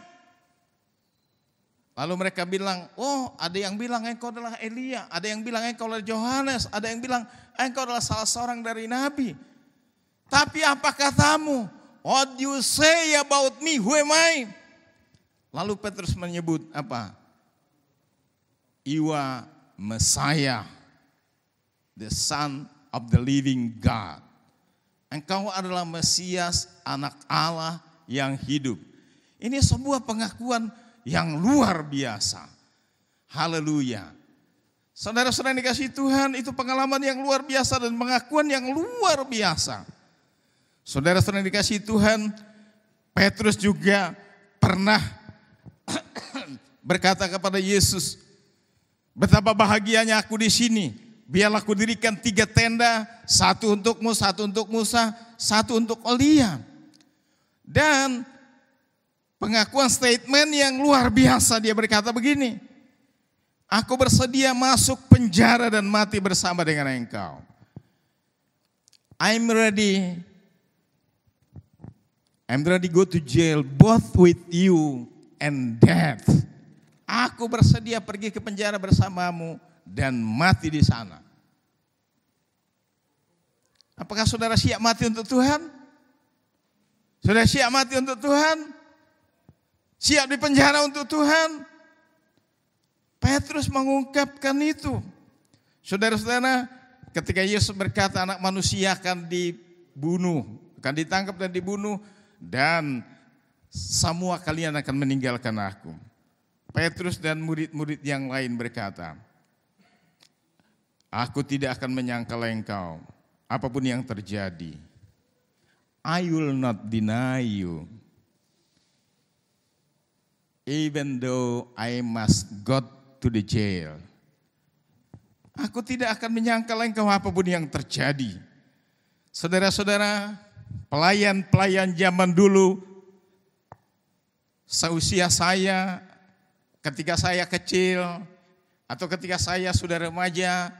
Lalu mereka bilang, oh ada yang bilang engkau adalah Elia, ada yang bilang engkau adalah Yohanes, ada yang bilang engkau adalah salah seorang dari nabi. Tapi apa katamu? What do you say about me? Who am I? Lalu Petrus menyebut apa? You are Messiah, the Son of the living God. Engkau adalah Mesias, anak Allah yang hidup. Ini sebuah pengakuan yang luar biasa. Haleluya. Saudara-saudara dikasih Tuhan, itu pengalaman yang luar biasa dan pengakuan yang luar biasa. Saudara-saudara dikasih Tuhan, Petrus juga pernah berkata kepada Yesus, betapa bahagianya aku di sini. Biarlah aku dirikan 3 tenda, 1 untukmu, 1 untuk Musa, 1 untuk Elia. Dan pengakuan statement yang luar biasa, dia berkata begini, aku bersedia masuk penjara dan mati bersama dengan engkau. I'm ready go to jail both with you and death. Aku bersedia pergi ke penjara bersamamu dan mati di sana. Apakah saudara siap mati untuk Tuhan? Saudara siap mati untuk Tuhan? Siap di penjara untuk Tuhan? Petrus mengungkapkan itu. Saudara-saudara, ketika Yesus berkata anak manusia akan dibunuh, akan ditangkap dan dibunuh, dan semua kalian akan meninggalkan aku. Petrus dan murid-murid yang lain berkata, aku tidak akan menyangkal engkau, apapun yang terjadi. I will not deny you, even though I must go to the jail. Aku tidak akan menyangkal engkau apapun yang terjadi. Saudara-saudara, pelayan-pelayan zaman dulu, seusia saya, ketika saya kecil, atau ketika saya sudah remaja,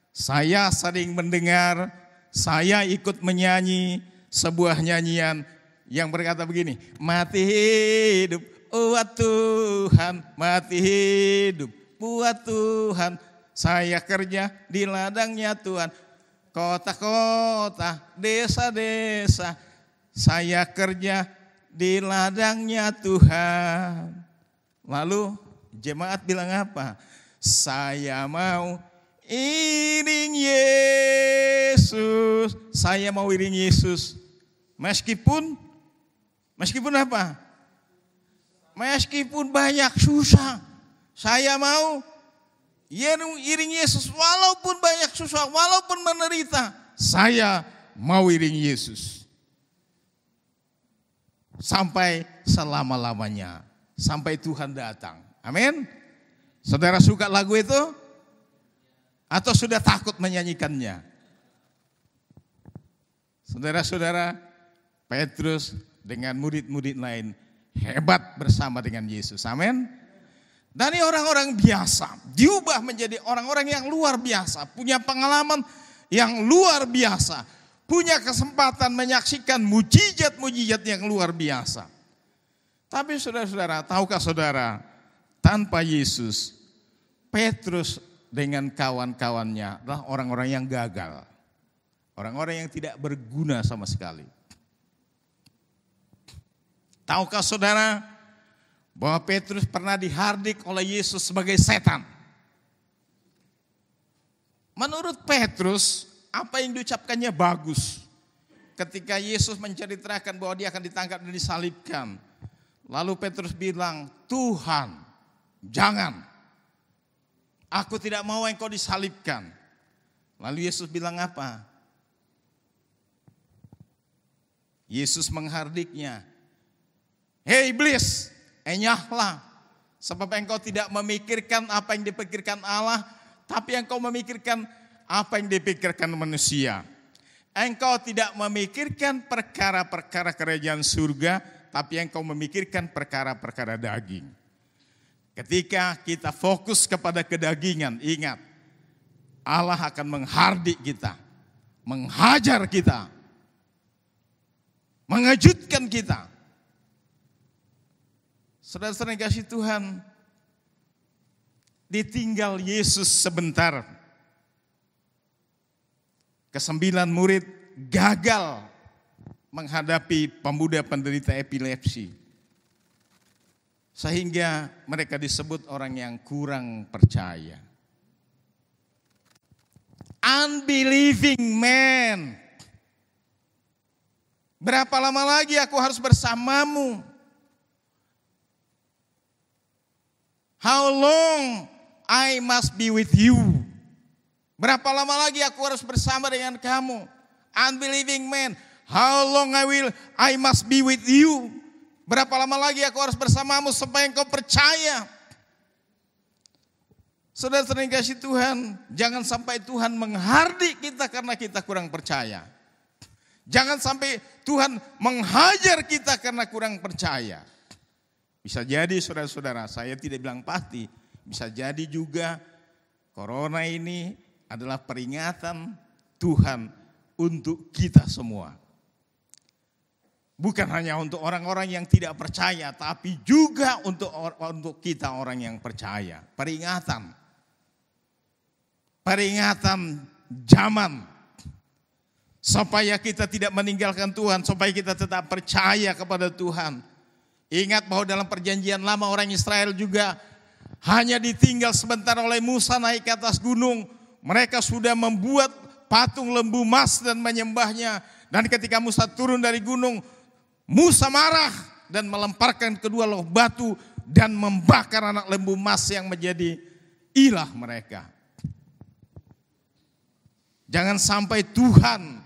saya sering mendengar, saya ikut menyanyi sebuah nyanyian yang berkata begini, mati hidup, buat Tuhan, mati hidup, buat Tuhan. Saya kerja di ladangnya Tuhan, kota-kota, desa-desa, saya kerja di ladangnya Tuhan. Lalu jemaat bilang apa? Saya mau iring Yesus, saya mau iring Yesus. Meskipun apa? Meskipun banyak susah, saya mau iring Yesus. Walaupun banyak susah, walaupun menderita, saya mau iring Yesus. Sampai selama-lamanya, sampai Tuhan datang. Amin. Saudara suka lagu itu? Atau sudah takut menyanyikannya? Saudara-saudara, Petrus dengan murid-murid lain hebat bersama dengan Yesus. Amin. Dari orang-orang biasa diubah menjadi orang-orang yang luar biasa, punya pengalaman yang luar biasa, punya kesempatan menyaksikan mujizat-mujizat yang luar biasa. Tapi saudara-saudara, tahukah saudara, tanpa Yesus, Petrus dengan kawan-kawannya adalah orang-orang yang gagal, orang-orang yang tidak berguna sama sekali. Tahukah saudara bahwa Petrus pernah dihardik oleh Yesus sebagai setan? Menurut Petrus, apa yang diucapkannya bagus. Ketika Yesus menceritakan bahwa dia akan ditangkap dan disalibkan, lalu Petrus bilang, Tuhan, jangan, aku tidak mau engkau disalibkan. Lalu Yesus bilang apa? Yesus menghardiknya, hei iblis, enyahlah, sebab engkau tidak memikirkan apa yang dipikirkan Allah, tapi engkau memikirkan apa yang dipikirkan manusia. Engkau tidak memikirkan perkara-perkara kerajaan surga, tapi engkau memikirkan perkara-perkara daging. Ketika kita fokus kepada kedagingan, ingat, Allah akan menghardik kita, menghajar kita, mengejutkan kita. Saudara-saudara yang kasih Tuhan, ditinggal Yesus sebentar. Kesembilan murid gagal menghadapi pemuda penderita epilepsi. Sehingga mereka disebut orang yang kurang percaya. Unbelieving man. Berapa lama lagi aku harus bersamamu? How long I must be with you? Berapa lama lagi aku harus bersama dengan kamu? Unbelieving man, how long I must be with you? Berapa lama lagi aku harus bersamamu supaya engkau percaya? Saudara-saudara yang kasih Tuhan, jangan sampai Tuhan menghardik kita karena kita kurang percaya. Jangan sampai Tuhan menghajar kita karena kurang percaya. Bisa jadi saudara-saudara, saya tidak bilang pasti, bisa jadi juga corona ini adalah peringatan Tuhan untuk kita semua. Bukan hanya untuk orang-orang yang tidak percaya, tapi juga untuk kita orang yang percaya. Peringatan zaman, supaya kita tidak meninggalkan Tuhan, supaya kita tetap percaya kepada Tuhan. Ingat bahwa dalam perjanjian lama orang Israel juga hanya ditinggal sebentar oleh Musa naik ke atas gunung. Mereka sudah membuat patung lembu emas dan menyembahnya. Dan ketika Musa turun dari gunung, Musa marah. dan melemparkan kedua loh batu dan membakar anak lembu emas yang menjadi ilah mereka. Jangan sampai Tuhan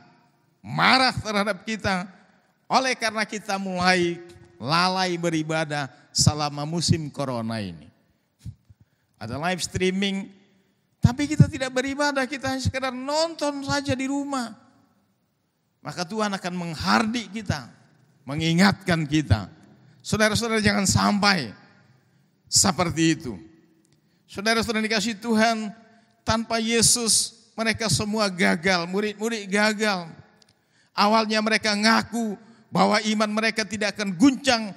marah terhadap kita oleh karena kita mulai lalai beribadah selama musim corona ini. Ada live streaming, tapi kita tidak beribadah, kita hanya sekedar nonton saja di rumah. Maka Tuhan akan menghardik kita, mengingatkan kita. Saudara-saudara, jangan sampai seperti itu. Saudara-saudara dikasih Tuhan, tanpa Yesus mereka semua gagal, murid-murid gagal. Awalnya mereka ngaku bahwa iman mereka tidak akan guncang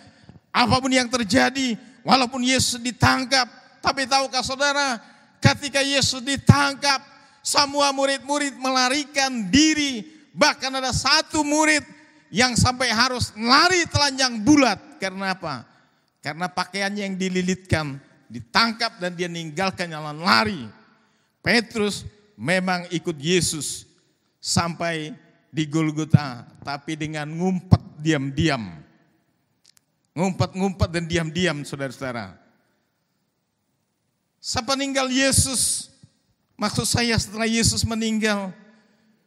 apapun yang terjadi walaupun Yesus ditangkap. Tapi tahukah saudara, ketika Yesus ditangkap, semua murid-murid melarikan diri. Bahkan ada satu murid yang sampai harus lari telanjang bulat. Karena apa? Karena pakaiannya yang dililitkan, ditangkap dan dia meninggalkan jalan lari. Petrus memang ikut Yesus sampai di Golgota, tapi dengan ngumpet diam-diam. Ngumpet-ngumpet dan diam-diam, saudara-saudara. Sepeninggal Yesus, maksud saya setelah Yesus meninggal,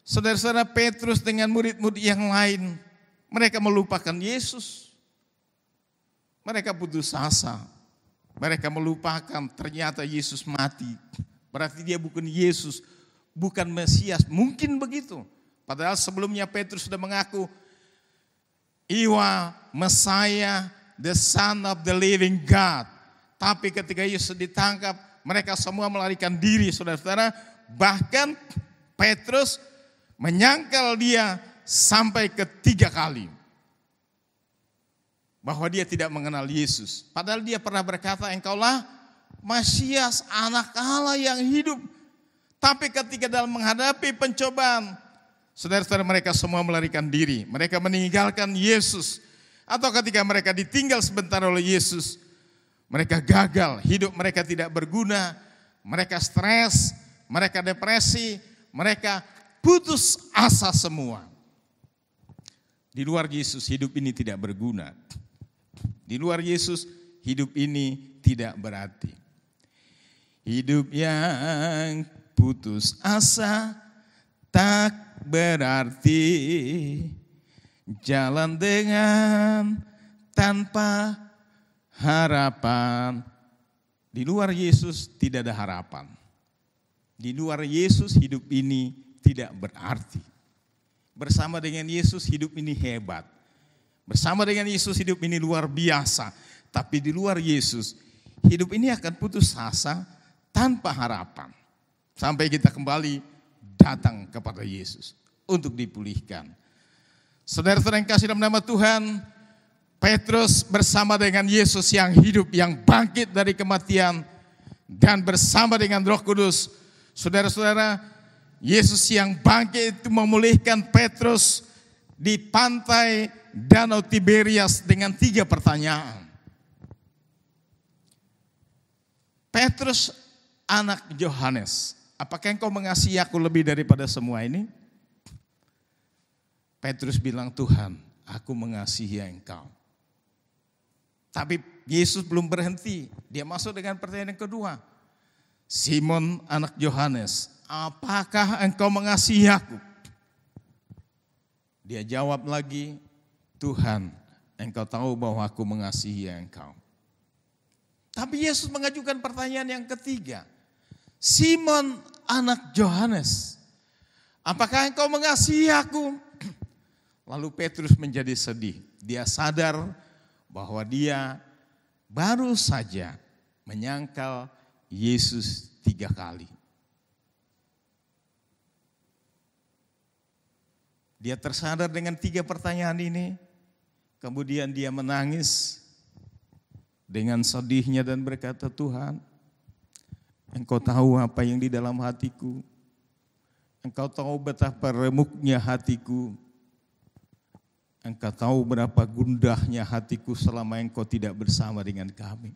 saudara-saudara, Petrus dengan murid-murid yang lain, mereka melupakan Yesus. Mereka putus asa. Mereka melupakan ternyata Yesus mati. Berarti dia bukan Yesus, bukan Mesias. Mungkin begitu. Padahal sebelumnya Petrus sudah mengaku, Iwa, Messiah, the Son of the living God. Tapi ketika Yesus ditangkap, mereka semua melarikan diri, saudara-saudara. Bahkan Petrus menyangkal dia sampai ke 3 kali. Bahwa dia tidak mengenal Yesus. Padahal dia pernah berkata, engkaulah Mesias, anak Allah yang hidup. Tapi ketika dalam menghadapi pencobaan, saudara-saudara, mereka semua melarikan diri. Mereka meninggalkan Yesus. Atau ketika mereka ditinggal sebentar oleh Yesus, mereka gagal, hidup mereka tidak berguna, mereka stres, mereka depresi, mereka putus asa semua. Di luar Yesus hidup ini tidak berguna. Di luar Yesus hidup ini tidak berarti. Hidup yang putus asa tak berarti, jalan dengan tanpa harapan. Di luar Yesus tidak ada harapan. Di luar Yesus hidup ini tidak berarti. Bersama dengan Yesus hidup ini hebat. Bersama dengan Yesus hidup ini luar biasa. Tapi di luar Yesus hidup ini akan putus asa tanpa harapan. Sampai kita kembali datang kepada Yesus untuk dipulihkan. Saudara-saudara yang kasih dalam nama Tuhan, Petrus bersama dengan Yesus yang hidup, yang bangkit dari kematian, dan bersama dengan Roh Kudus. Saudara-saudara, Yesus yang bangkit itu memulihkan Petrus di pantai Danau Tiberias dengan 3 pertanyaan. Petrus, anak Yohanes, apakah engkau mengasihi aku lebih daripada semua ini? Petrus bilang, Tuhan, aku mengasihi engkau. Tapi Yesus belum berhenti. Dia masuk dengan pertanyaan yang kedua. Simon, anak Yohanes, apakah engkau mengasihi aku? Dia jawab lagi, Tuhan, engkau tahu bahwa aku mengasihi engkau. Tapi Yesus mengajukan pertanyaan yang ketiga. Simon, anak Yohanes, apakah engkau mengasihi aku? Lalu Petrus menjadi sedih. Dia sadar bahwa dia baru saja menyangkal Yesus 3 kali. Dia tersadar dengan 3 pertanyaan ini. Kemudian dia menangis dengan sedihnya dan berkata, Tuhan, engkau tahu apa yang di dalam hatiku. Engkau tahu betapa remuknya hatiku. Engkau tahu berapa gundahnya hatiku selama engkau tidak bersama dengan kami.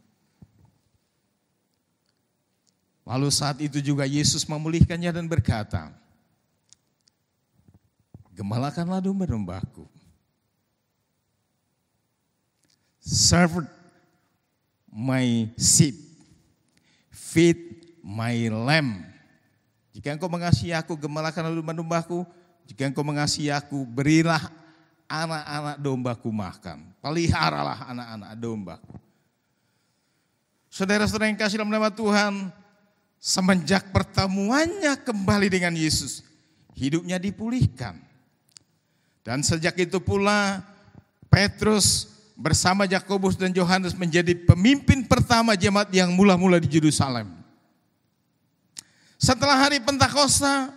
Lalu saat itu juga Yesus memulihkannya dan berkata, gembalakanlah domba-dombaku. serve my sheep, feed my lamb. Jika engkau mengasihi aku, gembalakanlah domba-dombaku. Jika engkau mengasihi aku, berilah anak-anak dombaku makan. Peliharalah anak-anak dombaku. Saudara-saudara yang kasih dalam nama Tuhan, semenjak pertemuannya kembali dengan Yesus, hidupnya dipulihkan. Dan sejak itu pula Petrus bersama Yakobus dan Yohanes menjadi pemimpin pertama jemaat yang mula-mula di Yerusalem. Setelah hari Pentakosta,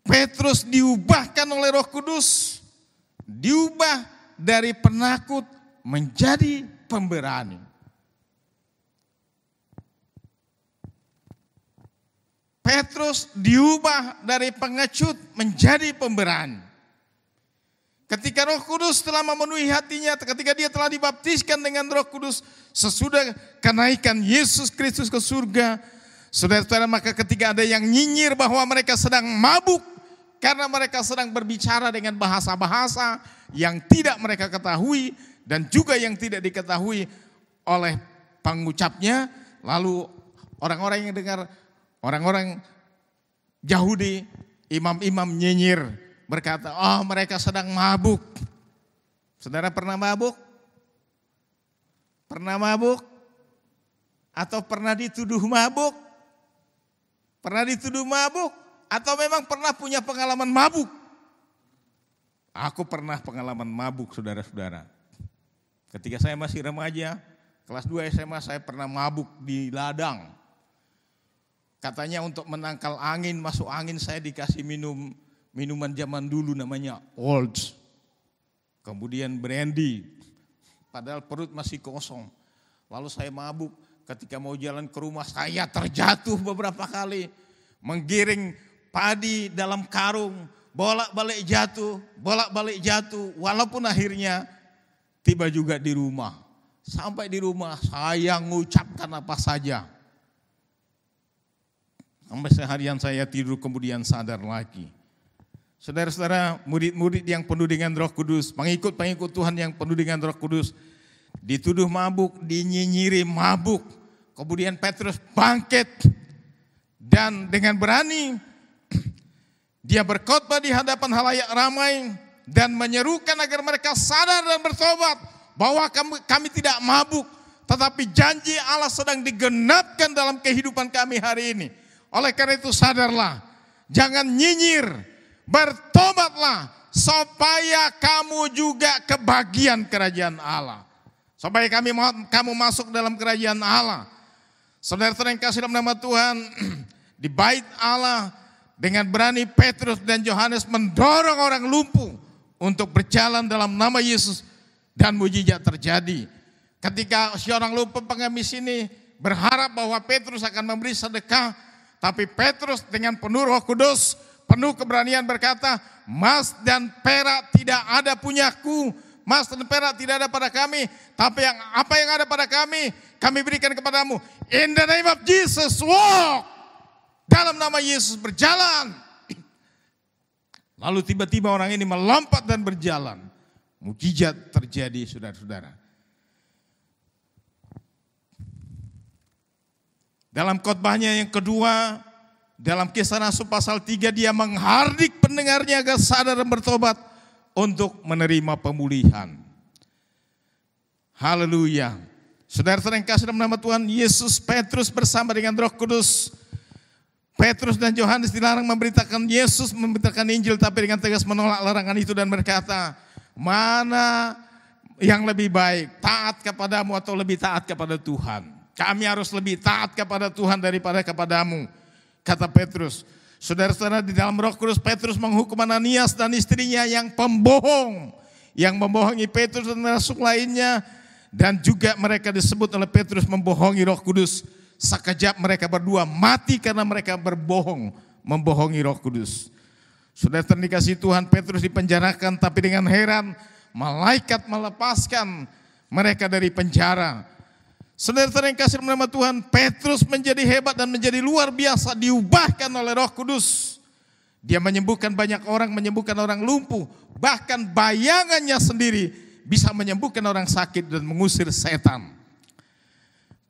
Petrus diubahkan oleh Roh Kudus, diubah dari penakut menjadi pemberani. Petrus diubah dari pengecut menjadi pemberani. Ketika Roh Kudus telah memenuhi hatinya, ketika dia telah dibaptiskan dengan Roh Kudus, sesudah kenaikan Yesus Kristus ke surga, saudara-saudara, maka ketika ada yang nyinyir bahwa mereka sedang mabuk, karena mereka sedang berbicara dengan bahasa-bahasa yang tidak mereka ketahui, dan juga yang tidak diketahui oleh pengucapnya, lalu orang-orang yang dengar, orang-orang Yahudi, imam-imam nyinyir, berkata, oh mereka sedang mabuk. Saudara pernah mabuk? Pernah mabuk? Atau pernah dituduh mabuk? Pernah dituduh mabuk? Atau memang pernah punya pengalaman mabuk? Aku pernah pengalaman mabuk, saudara-saudara. Ketika saya masih remaja, kelas 2 SMA, saya pernah mabuk di ladang. Katanya untuk menangkal angin, masuk angin, saya dikasih minuman zaman dulu namanya Olds, kemudian brandy, padahal perut masih kosong. Lalu saya mabuk, ketika mau jalan ke rumah saya terjatuh beberapa kali, menggiring padi dalam karung, bolak-balik jatuh, walaupun akhirnya tiba juga di rumah. Sampai di rumah saya mengucapkan apa saja. Sampai seharian saya tidur kemudian sadar lagi. Saudara-saudara, murid-murid yang penuh dengan Roh Kudus, pengikut-pengikut Tuhan yang penuh dengan Roh Kudus, dituduh mabuk, dinyinyiri mabuk. Kemudian Petrus bangkit dan dengan berani dia berkhotbah di hadapan halayak ramai dan menyerukan agar mereka sadar dan bertobat bahwa kami tidak mabuk, tetapi janji Allah sedang digenapkan dalam kehidupan kami hari ini. Oleh karena itu sadarlah, jangan nyinyir. Bertobatlah supaya kamu juga kebagian kerajaan Allah. Supaya kamu masuk dalam kerajaan Allah. Saudara-saudara yang kasih dalam nama Tuhan, di bait Allah dengan berani Petrus dan Yohanes mendorong orang lumpuh untuk berjalan dalam nama Yesus dan mujizat terjadi. Ketika si orang lumpuh pengemis ini berharap bahwa Petrus akan memberi sedekah, tapi Petrus dengan penuh Roh Kudus, penuh keberanian berkata, emas dan perak tidak ada punyaku, emas dan perak tidak ada pada kami, tapi apa yang ada pada kami berikan kepadamu. In the name of Jesus, walk. Dalam nama Yesus berjalan. Lalu tiba-tiba orang ini melompat dan berjalan. Mukjizat terjadi, saudara-saudara. Dalam khotbahnya yang kedua, dalam Kisah Rasul pasal 3, dia menghardik pendengarnya agar sadar dan bertobat untuk menerima pemulihan. Haleluya. Saudara-saudara yang kasih dalam nama Tuhan Yesus, Petrus bersama dengan Roh Kudus, Petrus dan Yohanes dilarang memberitakan Yesus, memberitakan Injil, tapi dengan tegas menolak larangan itu dan berkata, mana yang lebih baik, taat kepadamu atau lebih taat kepada Tuhan? Kami harus lebih taat kepada Tuhan daripada kepadamu, kata Petrus. Saudara-saudara, di dalam Roh Kudus, Petrus menghukum Ananias dan istrinya yang pembohong, yang membohongi Petrus dan rasul lainnya, dan juga mereka disebut oleh Petrus membohongi Roh Kudus. Sekejap mereka berdua mati karena mereka berbohong, membohongi Roh Kudus. Saudara dikasihi Tuhan, Petrus dipenjarakan, tapi dengan heran malaikat melepaskan mereka dari penjara. Saudara yang kasih nama Tuhan, Petrus menjadi hebat dan menjadi luar biasa, diubahkan oleh Roh Kudus. Dia menyembuhkan banyak orang, menyembuhkan orang lumpuh, bahkan bayangannya sendiri bisa menyembuhkan orang sakit dan mengusir setan.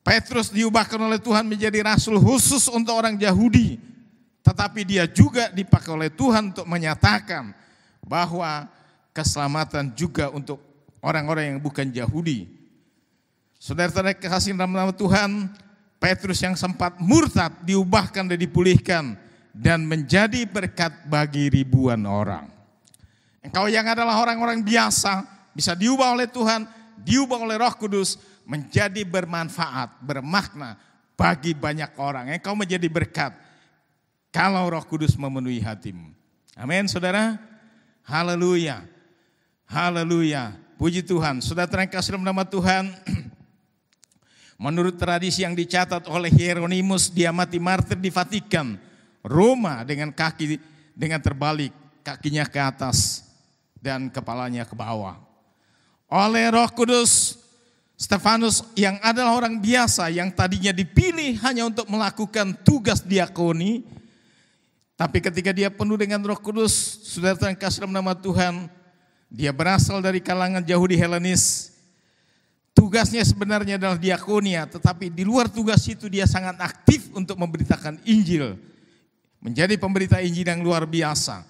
Petrus diubahkan oleh Tuhan menjadi rasul khusus untuk orang Yahudi. Tetapi dia juga dipakai oleh Tuhan untuk menyatakan bahwa keselamatan juga untuk orang-orang yang bukan Yahudi. Saudara-saudara kasih dalam nama Tuhan, Petrus yang sempat murtad diubahkan dan dipulihkan dan menjadi berkat bagi ribuan orang. Engkau yang adalah orang-orang biasa bisa diubah oleh Tuhan, diubah oleh Roh Kudus menjadi bermanfaat, bermakna bagi banyak orang. Engkau menjadi berkat kalau Roh Kudus memenuhi hatimu. Amin, saudara. Haleluya. Haleluya. Puji Tuhan. Saudara terkasih dalam nama Tuhan. Menurut tradisi yang dicatat oleh Hieronymus, dia mati martir di Vatikan, Roma, dengan kaki dengan terbalik, kakinya ke atas dan kepalanya ke bawah. Oleh Roh Kudus, Stefanus yang adalah orang biasa yang tadinya dipilih hanya untuk melakukan tugas diakoni, tapi ketika dia penuh dengan Roh Kudus, saudara terkasih dalam nama Tuhan, dia berasal dari kalangan Yahudi Helenis. Tugasnya sebenarnya adalah diakonia, tetapi di luar tugas itu dia sangat aktif untuk memberitakan Injil. Menjadi pemberita Injil yang luar biasa.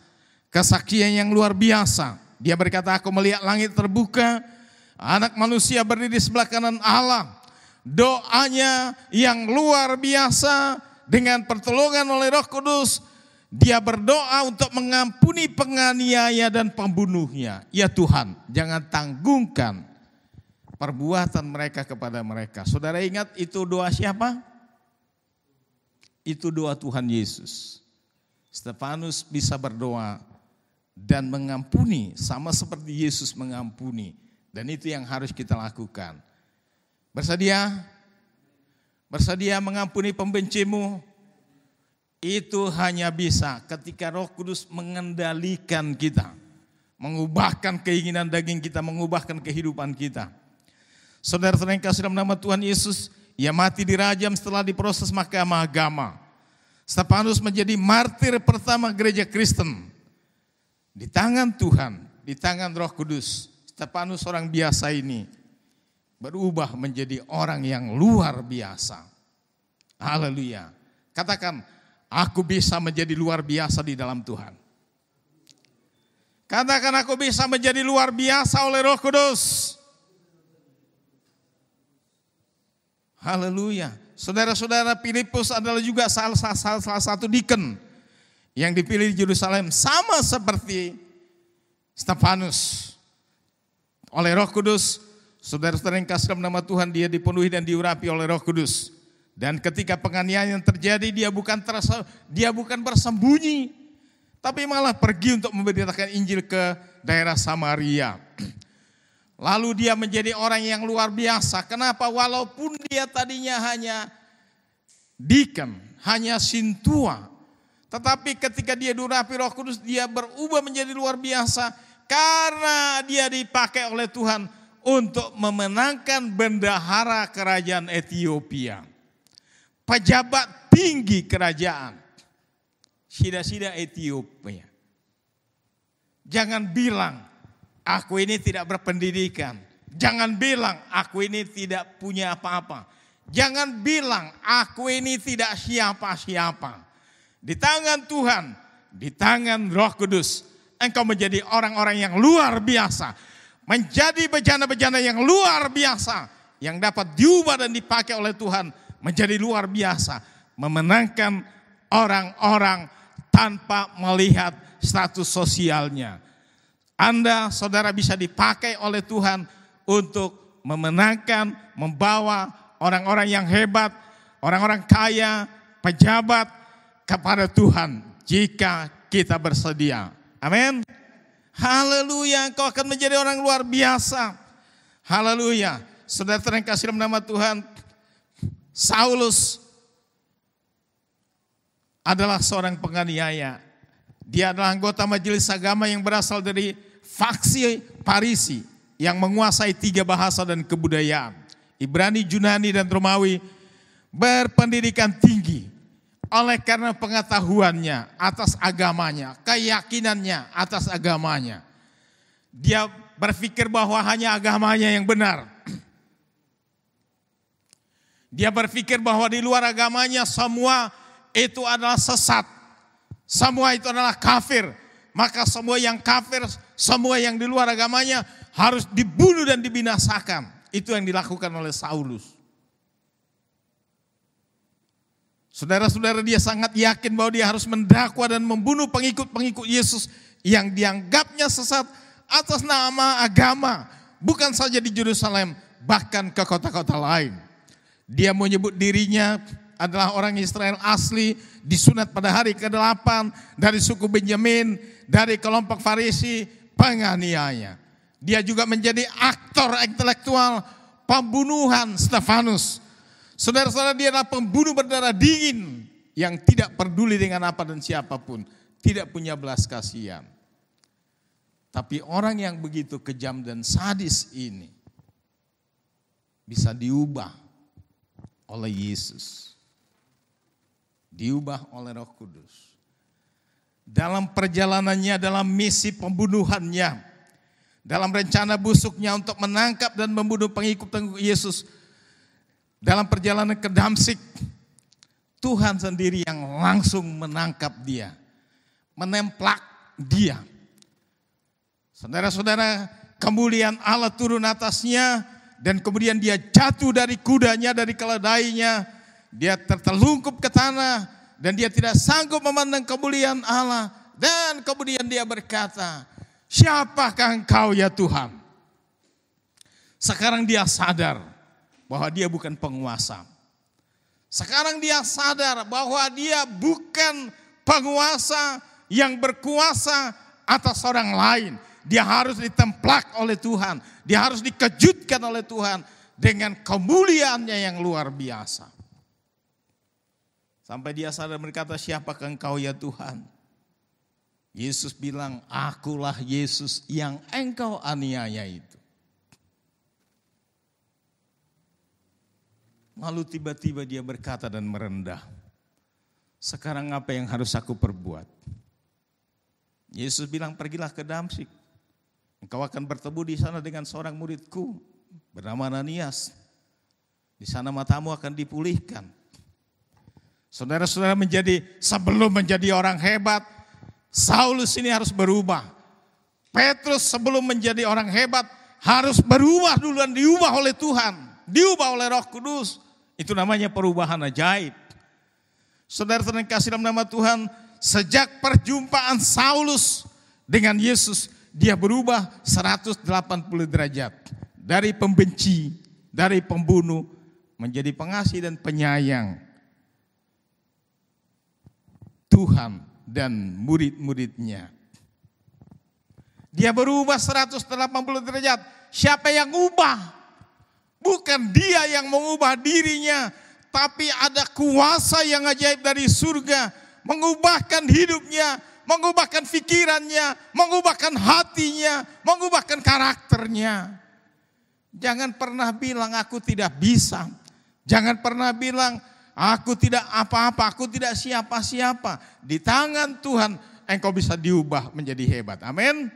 Kesaksian yang luar biasa. Dia berkata, aku melihat langit terbuka, anak manusia berdiri di sebelah kanan Allah. Doanya yang luar biasa dengan pertolongan oleh Roh Kudus. Dia berdoa untuk mengampuni penganiaya dan pembunuhnya. Ya Tuhan, jangan tanggungan perbuatan mereka kepada mereka. Saudara ingat itu doa siapa? Itu doa Tuhan Yesus. Stefanus bisa berdoa dan mengampuni sama seperti Yesus mengampuni. Dan itu yang harus kita lakukan. Bersedia? Bersedia mengampuni pembencimu? Itu hanya bisa ketika Roh Kudus mengendalikan kita. Mengubahkan keinginan daging kita, mengubahkan kehidupan kita. Saudara-saudara yang kasih dalam nama Tuhan Yesus, ia mati dirajam setelah diproses mahkamah agama. Stefanus menjadi martir pertama gereja Kristen. Di tangan Tuhan, di tangan Roh Kudus, Stefanus orang biasa ini berubah menjadi orang yang luar biasa. Haleluya. Katakan, aku bisa menjadi luar biasa di dalam Tuhan. Katakan, aku bisa menjadi luar biasa oleh Roh Kudus. Haleluya. Saudara-saudara, Filipus adalah juga salah satu deacon yang dipilih di Yerusalem. Sama seperti Stefanus. Oleh Roh Kudus, saudara-saudara yang kasih dalam nama Tuhan, dia dipenuhi dan diurapi oleh Roh Kudus. Dan ketika penganiayaan yang terjadi, dia bukan bersembunyi, tapi malah pergi untuk memberitakan Injil ke daerah Samaria. Lalu dia menjadi orang yang luar biasa. Kenapa? Walaupun dia tadinya hanya deacon, hanya sintua. Tetapi ketika dia diurapi Roh Kudus, dia berubah menjadi luar biasa. Karena dia dipakai oleh Tuhan untuk memenangkan bendahara kerajaan Ethiopia. Pejabat tinggi kerajaan. Sida-sida Ethiopia. Jangan bilang, aku ini tidak berpendidikan. Jangan bilang aku ini tidak punya apa-apa. Jangan bilang aku ini tidak siapa-siapa. Di tangan Tuhan, di tangan Roh Kudus, engkau menjadi orang-orang yang luar biasa. Menjadi bejana-bejana yang luar biasa. Yang dapat diubah dan dipakai oleh Tuhan menjadi luar biasa. Memenangkan orang-orang tanpa melihat status sosialnya. Anda, saudara, bisa dipakai oleh Tuhan untuk memenangkan, membawa orang-orang yang hebat, orang-orang kaya, pejabat kepada Tuhan jika kita bersedia. Amin. Haleluya, engkau akan menjadi orang luar biasa. Haleluya. Saudara yang kasih dalam nama Tuhan, Saulus adalah seorang penganiaya. Dia adalah anggota majelis agama yang berasal dari faksi Parisi yang menguasai 3 bahasa dan kebudayaan. Ibrani, Yunani, dan Romawi. Berpendidikan tinggi. Oleh karena pengetahuannya atas agamanya, keyakinannya atas agamanya. Dia berpikir bahwa hanya agamanya yang benar. Dia berpikir bahwa di luar agamanya semua itu adalah sesat. Semua itu adalah kafir. Maka semua yang kafir, semua yang di luar agamanya harus dibunuh dan dibinasakan. Itu yang dilakukan oleh Saulus. Saudara-saudara, dia sangat yakin bahwa dia harus mendakwa dan membunuh pengikut-pengikut Yesus yang dianggapnya sesat atas nama agama. Bukan saja di Yerusalem, bahkan ke kota-kota lain. Dia menyebut dirinya adalah orang Israel asli, disunat pada hari ke-8 dari suku Benyamin, dari kelompok Farisi, penganiaya. Dia juga menjadi aktor intelektual pembunuhan Stefanus. Saudara-saudara, dia adalah pembunuh berdarah dingin yang tidak peduli dengan apa dan siapapun, tidak punya belas kasihan. Tapi orang yang begitu kejam dan sadis ini bisa diubah oleh Yesus. Diubah oleh Roh Kudus. Dalam perjalanannya, dalam misi pembunuhannya, dalam rencana busuknya untuk menangkap dan membunuh pengikut Yesus, dalam perjalanan ke Damsyik, Tuhan sendiri yang langsung menangkap dia, menemplak dia. Saudara-saudara, kemuliaan Allah turun atasnya, dan kemudian dia jatuh dari kudanya, dari keledainya. Dia tertelungkup ke tanah dan dia tidak sanggup memandang kemuliaan Allah. Dan kemudian dia berkata, "Siapakah engkau ya Tuhan?" Sekarang dia sadar bahwa dia bukan penguasa. Sekarang dia sadar bahwa dia bukan penguasa yang berkuasa atas orang lain. Dia harus ditemplak oleh Tuhan. Dia harus dikejutkan oleh Tuhan dengan kemuliaannya yang luar biasa. Sampai dia sadar berkata, "Siapakah engkau ya Tuhan?" Yesus bilang, "Akulah Yesus yang engkau aniaya itu." Lalu tiba-tiba dia berkata dan merendah, "Sekarang apa yang harus aku perbuat?" Yesus bilang, "Pergilah ke Damsyik. Engkau akan bertemu di sana dengan seorang muridku bernama Ananias. Di sana matamu akan dipulihkan." Saudara-saudara, sebelum menjadi orang hebat, Saulus ini harus berubah. Petrus sebelum menjadi orang hebat harus berubah dulu dan diubah oleh Tuhan. Diubah oleh Roh Kudus. Itu namanya perubahan ajaib. Saudara-saudara yang kasih dalam nama Tuhan, sejak perjumpaan Saulus dengan Yesus, dia berubah 180 derajat. Dari pembenci, dari pembunuh, menjadi pengasih dan penyayang Tuhan dan murid-muridnya. Dia berubah 180 derajat. Siapa yang ubah? Bukan dia yang mengubah dirinya, tapi ada kuasa yang ajaib dari surga, mengubahkan hidupnya, mengubahkan pikirannya, mengubahkan hatinya, mengubahkan karakternya. Jangan pernah bilang aku tidak bisa. Jangan pernah bilang aku tidak apa-apa, aku tidak siapa-siapa. Di tangan Tuhan engkau bisa diubah menjadi hebat. Amin.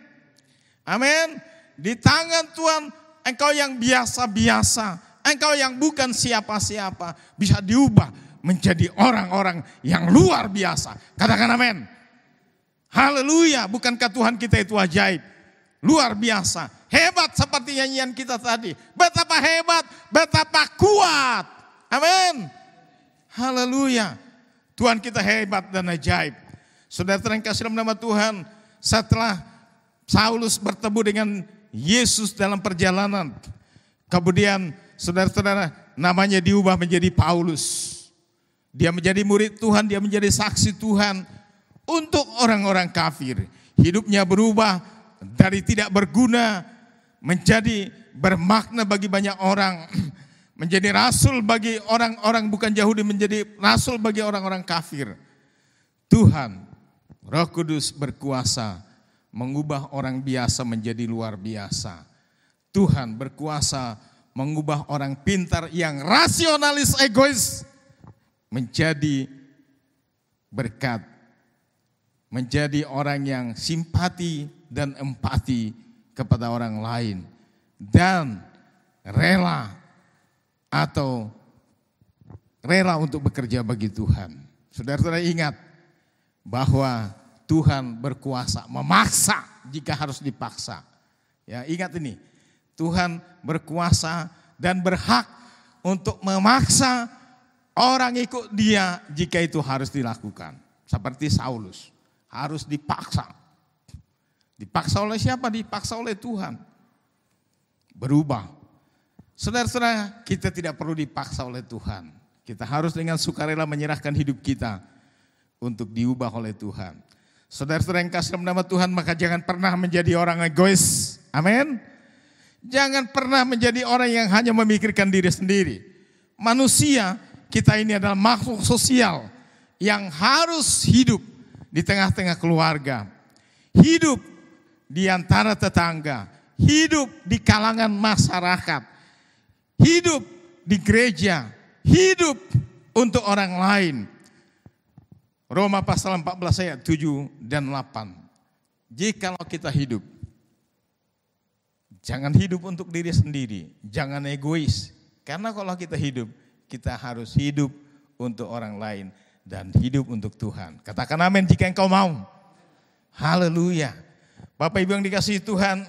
Amin. Di tangan Tuhan engkau yang biasa-biasa, engkau yang bukan siapa-siapa, bisa diubah menjadi orang-orang yang luar biasa. Katakan amin. Haleluya. Bukankah Tuhan kita itu ajaib? Luar biasa. Hebat seperti nyanyian kita tadi. Betapa hebat, betapa kuat. Amin. Haleluya. Tuhan kita hebat dan ajaib. Saudara yang kasih dalam nama Tuhan, setelah Saulus bertemu dengan Yesus dalam perjalanan, kemudian saudara-saudara namanya diubah menjadi Paulus. Dia menjadi murid Tuhan, dia menjadi saksi Tuhan untuk orang-orang kafir. Hidupnya berubah dari tidak berguna menjadi bermakna bagi banyak orang. Menjadi rasul bagi orang-orang bukan Yahudi, menjadi rasul bagi orang-orang kafir. Tuhan, Roh Kudus berkuasa mengubah orang biasa menjadi luar biasa. Tuhan berkuasa mengubah orang pintar yang rasionalis egois menjadi berkat. Menjadi orang yang simpati dan empati kepada orang lain dan rela untuk bekerja bagi Tuhan. Saudara-saudara ingat bahwa Tuhan berkuasa memaksa jika harus dipaksa. Ya, ingat ini, Tuhan berkuasa dan berhak untuk memaksa orang ikut Dia jika itu harus dilakukan. Seperti Saulus, harus dipaksa. Dipaksa oleh siapa? Dipaksa oleh Tuhan. Berubah. Saudara-saudara, kita tidak perlu dipaksa oleh Tuhan. Kita harus dengan sukarela menyerahkan hidup kita untuk diubah oleh Tuhan. Saudara-saudara yang kasih dalam nama Tuhan, maka jangan pernah menjadi orang egois. Amin. Jangan pernah menjadi orang yang hanya memikirkan diri sendiri. Manusia, kita ini adalah makhluk sosial yang harus hidup di tengah-tengah keluarga, hidup di antara tetangga, hidup di kalangan masyarakat, hidup di gereja, hidup untuk orang lain. Roma pasal 14 ayat 7 dan 8. Jikalau kita hidup, jangan hidup untuk diri sendiri, jangan egois. Karena kalau kita hidup, kita harus hidup untuk orang lain dan hidup untuk Tuhan. Katakan amin jika engkau mau. Haleluya. Bapak Ibu yang dikasihi Tuhan,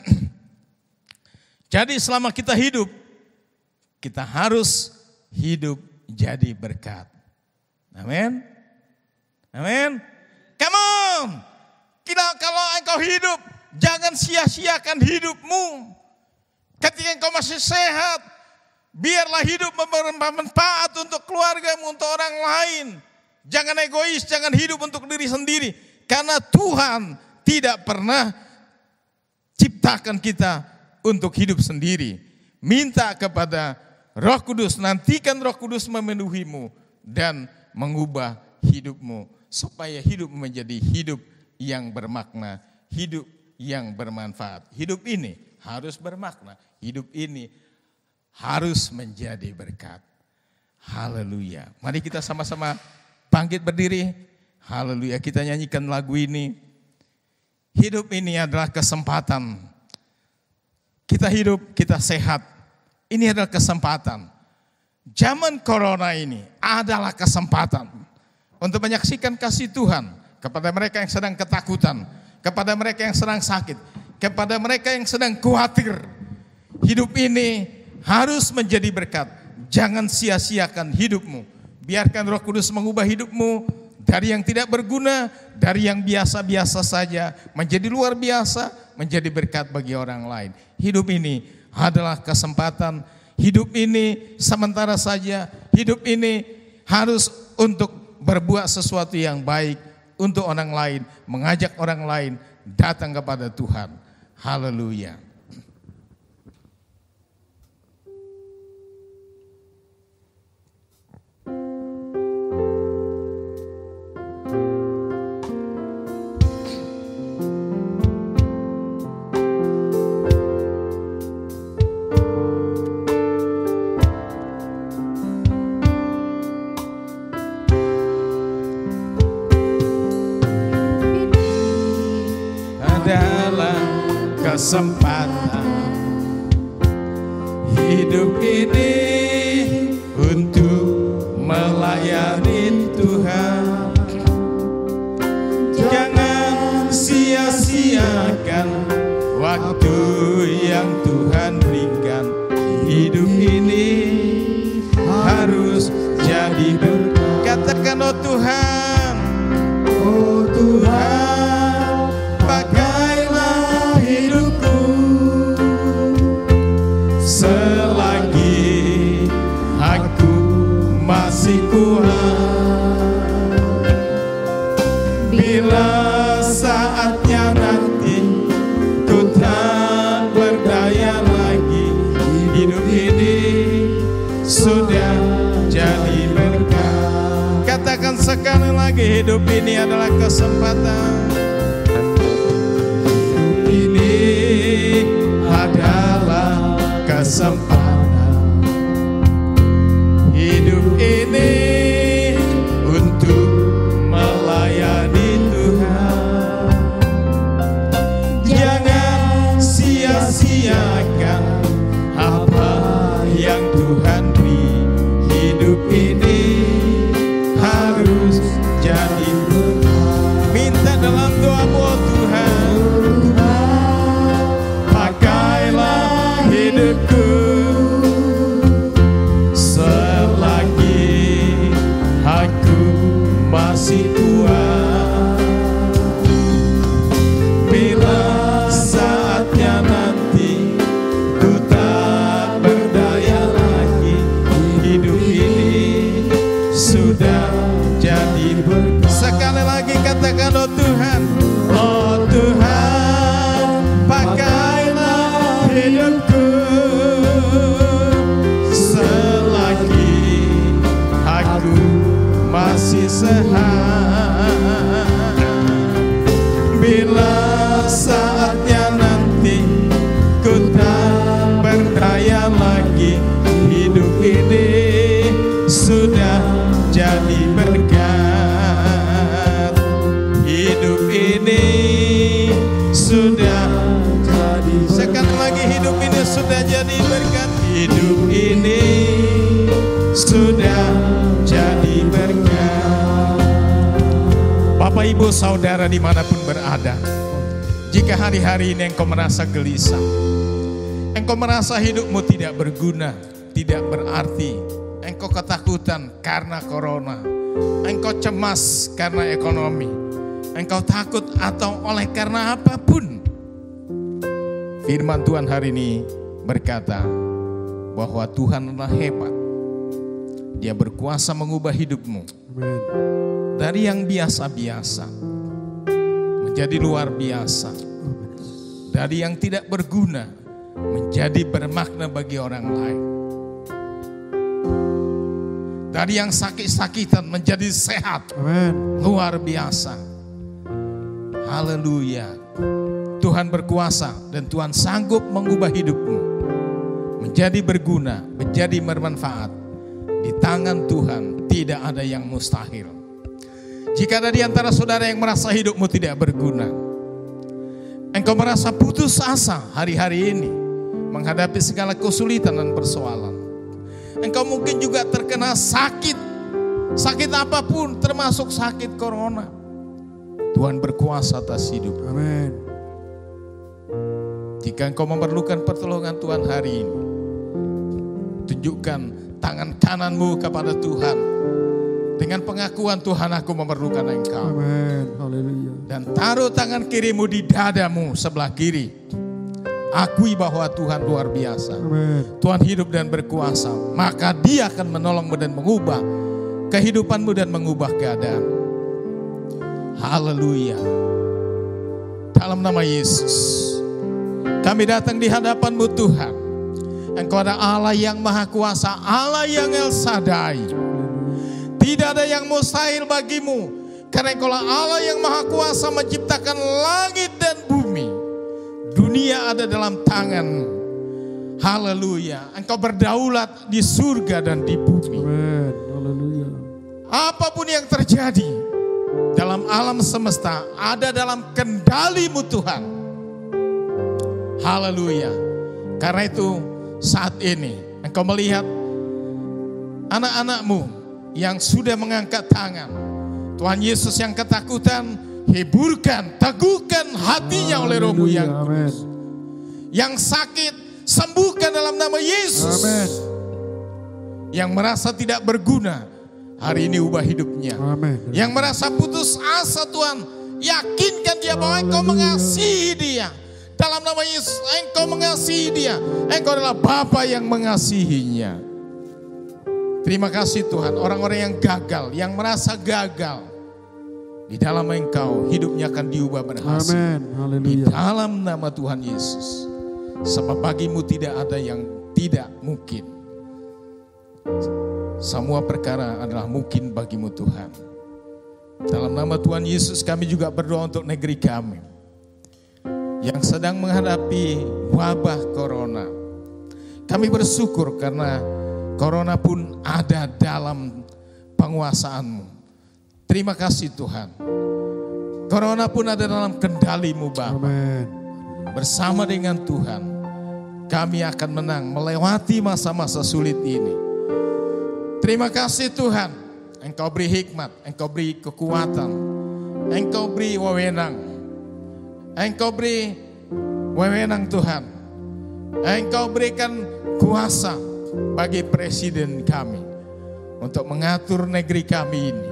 jadi selama kita hidup, kita harus hidup jadi berkat. Amin. Amin. Come on. Kalau engkau hidup, jangan sia-siakan hidupmu. Ketika engkau masih sehat, biarlah hidup bermanfaat untuk keluargamu, untuk orang lain. Jangan egois, jangan hidup untuk diri sendiri. Karena Tuhan tidak pernah ciptakan kita untuk hidup sendiri. Minta kepada Roh Kudus, nantikan Roh Kudus memenuhimu dan mengubah hidupmu. Supaya hidup menjadi hidup yang bermakna, hidup yang bermanfaat. Hidup ini harus bermakna, hidup ini harus menjadi berkat. Haleluya. Mari kita sama-sama bangkit berdiri. Haleluya, kita nyanyikan lagu ini. Hidup ini adalah kesempatan. Kita hidup, kita sehat. Ini adalah kesempatan. Zaman corona ini adalah kesempatan untuk menyaksikan kasih Tuhan kepada mereka yang sedang ketakutan, kepada mereka yang sedang sakit, kepada mereka yang sedang khawatir. Hidup ini harus menjadi berkat. Jangan sia-siakan hidupmu. Biarkan Roh Kudus mengubah hidupmu dari yang tidak berguna, dari yang biasa-biasa saja, menjadi luar biasa, menjadi berkat bagi orang lain. Hidup ini adalah kesempatan. Hidup ini sementara saja. Hidup ini harus untuk berbuat sesuatu yang baik untuk orang lain, mengajak orang lain datang kepada Tuhan. Haleluya. Kesempatan hidup ini untuk melayani Tuhan. Jangan sia-siakan waktu yang Tuhan berikan. Hidup ini harus jadi berkat. Katakan, oh Tuhan, oh Tuhan, pakailah hidupku selagi aku masih kuat. Bila saatnya nanti ku tak berdaya lagi, hidup ini sudah jadi berkat. Katakan sekali lagi, hidup ini adalah kesempatan. Ini adalah kesempatan. Hidup ini untuk melayani Tuhan. Jangan sia-siakan bila saatnya nanti ku tak berdaya lagi, hidup ini sudah jadi berkat. Hidup ini sudah jadi berkat. Sekali lagi, hidup ini sudah jadi berkat. Hidup ini sudah jadi berkat. Bapak, Ibu, Saudara dimanapun berada, jika hari-hari ini engkau merasa gelisah, engkau merasa hidupmu tidak berguna, tidak berarti, engkau ketakutan karena corona, engkau cemas karena ekonomi, engkau takut atau oleh karena apapun, firman Tuhan hari ini berkata bahwa Tuhan adalah hebat. Dia berkuasa mengubah hidupmu. Amen. Dari yang biasa-biasa menjadi luar biasa. Dari yang tidak berguna menjadi bermakna bagi orang lain. Dari yang sakit-sakitan menjadi sehat. Amen. Luar biasa. Haleluya. Tuhan berkuasa dan Tuhan sanggup mengubah hidupmu menjadi berguna, menjadi bermanfaat. Di tangan Tuhan tidak ada yang mustahil. Jika ada di antara saudara yang merasa hidupmu tidak berguna, engkau merasa putus asa hari-hari ini menghadapi segala kesulitan dan persoalan, engkau mungkin juga terkena sakit apapun, termasuk sakit corona. Tuhan berkuasa atas hidup. Amin. Jika engkau memerlukan pertolongan Tuhan hari ini, tunjukkan tangan kananmu kepada Tuhan dengan pengakuan, Tuhan, aku memerlukan engkau. Amin. Haleluya. Dan taruh tangan kirimu di dadamu sebelah kiri. Akui bahwa Tuhan luar biasa. Amin. Tuhan hidup dan berkuasa. Maka Dia akan menolongmu dan mengubah kehidupanmu dan mengubah keadaan. Haleluya. Dalam nama Yesus, kami datang di hadapan-Mu Tuhan. Engkau ada Allah yang Maha Kuasa, Allah yang El Shaddai. Tidak ada yang mustahil bagimu, karena Engkau Allah yang Maha Kuasa menciptakan langit dan bumi. Dunia ada dalam tangan-Mu. Haleluya. Engkau berdaulat di surga dan di bumi. Amin. Haleluya. Apapun yang terjadi dalam alam semesta ada dalam kendali-Mu Tuhan. Haleluya. Karena itu saat ini Engkau melihat anak-anak-Mu yang sudah mengangkat tangan. Tuhan Yesus yang ketakutan, hiburkan, teguhkan hatinya oleh Roh-Mu yang kudus. Yang sakit, sembuhkan dalam nama Yesus. Amin. Yang merasa tidak berguna, hari ini ubah hidupnya. Amin. Yang merasa putus asa, Tuhan, yakinkan dia bahwa Engkau mengasihi dia. Dalam nama Yesus, Engkau mengasihi dia. Engkau adalah Bapa yang mengasihinya. Terima kasih Tuhan, orang-orang yang gagal, yang merasa gagal, di dalam Engkau hidupnya akan diubah berhasil. Amin. Di Haleluya. dalam nama Tuhan Yesus. Sebab bagimu tidak ada yang tidak mungkin. Semua perkara adalah mungkin bagimu Tuhan. Dalam nama Tuhan Yesus kami juga berdoa untuk negeri kami yang sedang menghadapi wabah corona. Kami bersyukur karena corona pun ada dalam penguasaan-Mu. Terima kasih Tuhan. Corona pun ada dalam kendali-Mu Bapa. Amin. Bersama dengan Tuhan, kami akan menang melewati masa-masa sulit ini. Terima kasih Tuhan. Engkau beri hikmat, Engkau beri kekuatan, Engkau beri wewenang. Engkau beri wewenang Tuhan. Engkau berikan kuasa bagi presiden kami untuk mengatur negeri kami ini.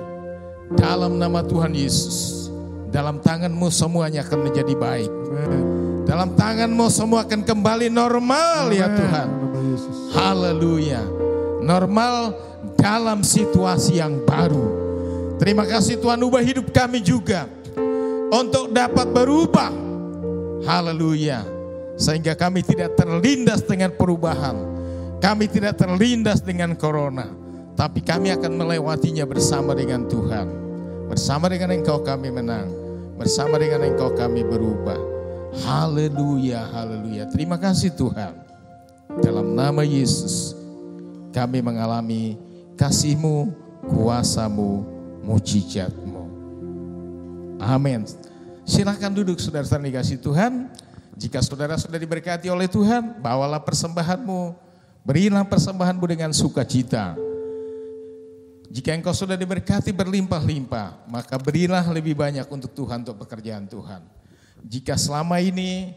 Dalam nama Tuhan Yesus, dalam tangan-Mu semuanya akan menjadi baik. Amin. Dalam tangan-Mu semua akan kembali normal. Amin. Ya Tuhan. Haleluya. Normal dalam situasi yang baru. Terima kasih Tuhan, ubah hidup kami juga untuk dapat berubah. Haleluya. Sehingga kami tidak terlindas dengan perubahan. Kami tidak terlindas dengan corona. Tapi kami akan melewatinya bersama dengan Tuhan. Bersama dengan Engkau kami menang. Bersama dengan Engkau kami berubah. Haleluya, haleluya. Terima kasih Tuhan. Dalam nama Yesus kami mengalami kasih-Mu, kuasa-Mu, mujizat-Mu. Amin. Silakan duduk saudara-saudara dikasih Tuhan. Jika saudara sudah diberkati oleh Tuhan, bawalah persembahanmu, berilah persembahanmu dengan sukacita. Jika engkau sudah diberkati berlimpah-limpah, maka berilah lebih banyak untuk Tuhan, untuk pekerjaan Tuhan. Jika selama ini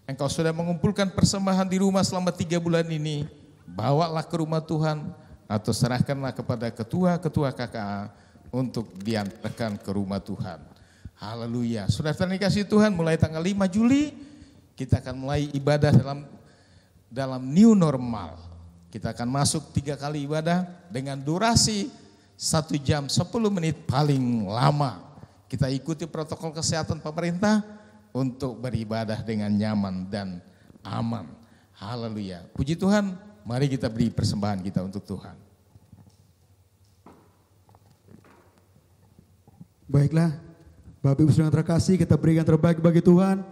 engkau sudah mengumpulkan persembahan di rumah selama 3 bulan ini, bawalah ke rumah Tuhan atau serahkanlah kepada ketua-ketua KKA untuk diantarkan ke rumah Tuhan. Haleluya. Saudara-saudara dikasih Tuhan, mulai tanggal 5 Juli kita akan mulai ibadah dalam new normal. Kita akan masuk 3 kali ibadah dengan durasi 1 jam 10 menit paling lama. Kita ikuti protokol kesehatan pemerintah untuk beribadah dengan nyaman dan aman. Haleluya. Puji Tuhan, mari kita beri persembahan kita untuk Tuhan. Baiklah, Bapak Ibu Saudara terkasih, kita berikan terbaik bagi Tuhan.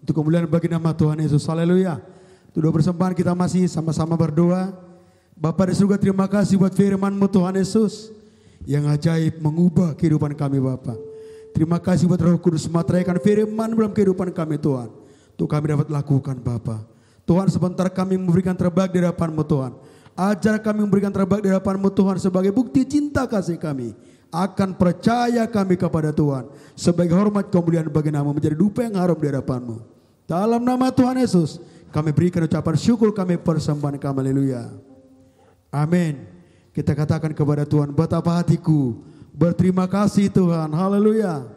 Untuk kemuliaan bagi nama Tuhan Yesus. Haleluya. Untuk persembahan kita masih sama-sama berdoa. Bapa di surga, terima kasih buat firman-Mu Tuhan Yesus yang ajaib mengubah kehidupan kami Bapa. Terima kasih buat Roh Kudus meteraikan firman dalam kehidupan kami Tuhan. Untuk kami dapat lakukan Bapa. Tuhan, sebentar kami memberikan terbaik di hadapan-Mu Tuhan. Ajar kami memberikan terbaik di hadapan-Mu Tuhan sebagai bukti cinta kasih kami. Akan percaya kami kepada Tuhan. Sebagai hormat kemuliaan bagi nama menjadi dupa yang harum di hadapan-Mu. Dalam nama Tuhan Yesus kami berikan ucapan syukur, kami persembahkan kami. Haleluya. Amin. Kita katakan kepada Tuhan, betapa hatiku berterima kasih Tuhan. Haleluya.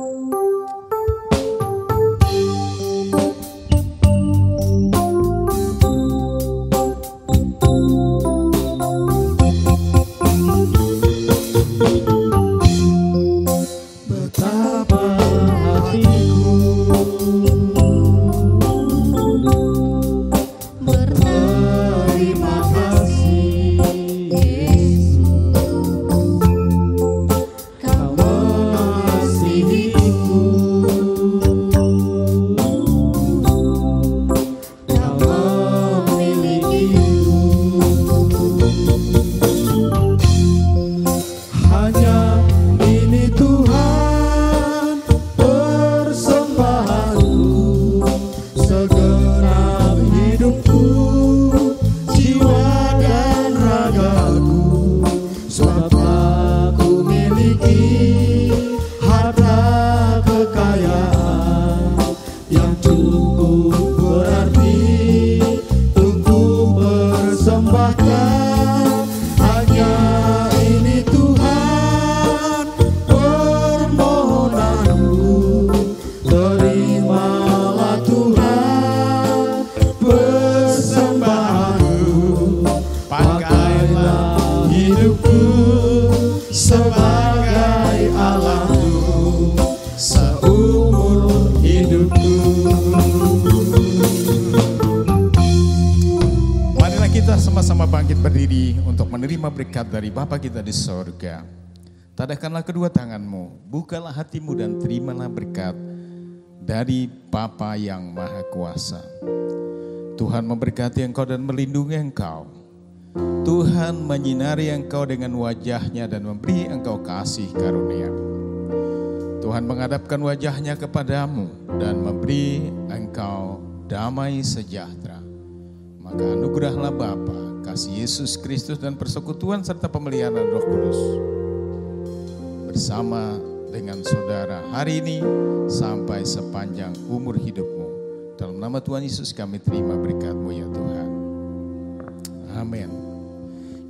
Dari Bapa kita di sorga. Tadahkanlah kedua tanganmu, bukalah hatimu dan terimalah berkat dari Bapa yang Maha Kuasa. Tuhan memberkati engkau dan melindungi engkau. Tuhan menyinari engkau dengan wajahnya dan memberi engkau kasih karunia. Tuhan menghadapkan wajahnya kepadamu dan memberi engkau damai sejahtera. Maka anugerahlah Bapa, kasih Yesus Kristus dan persekutuan serta pemeliharaan Roh Kudus bersama dengan saudara hari ini sampai sepanjang umur hidupmu. Dalam nama Tuhan Yesus kami terima berkat-Mu ya Tuhan. Amin.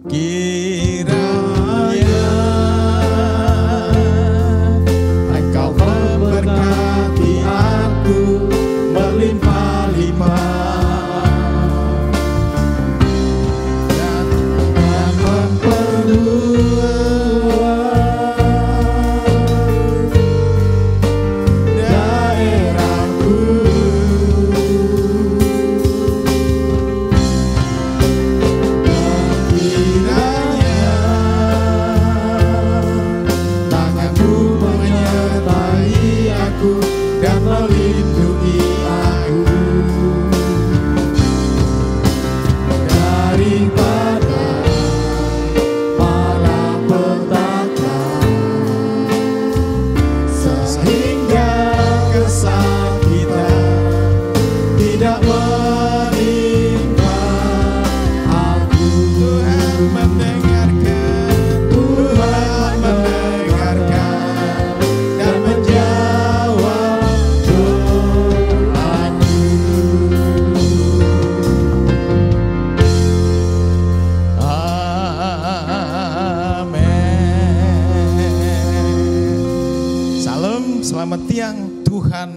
Kiranya Engkau memberkati aku melimpah-limpah.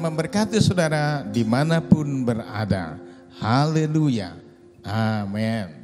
memberkati saudara dimanapun berada. Haleluya. Amin.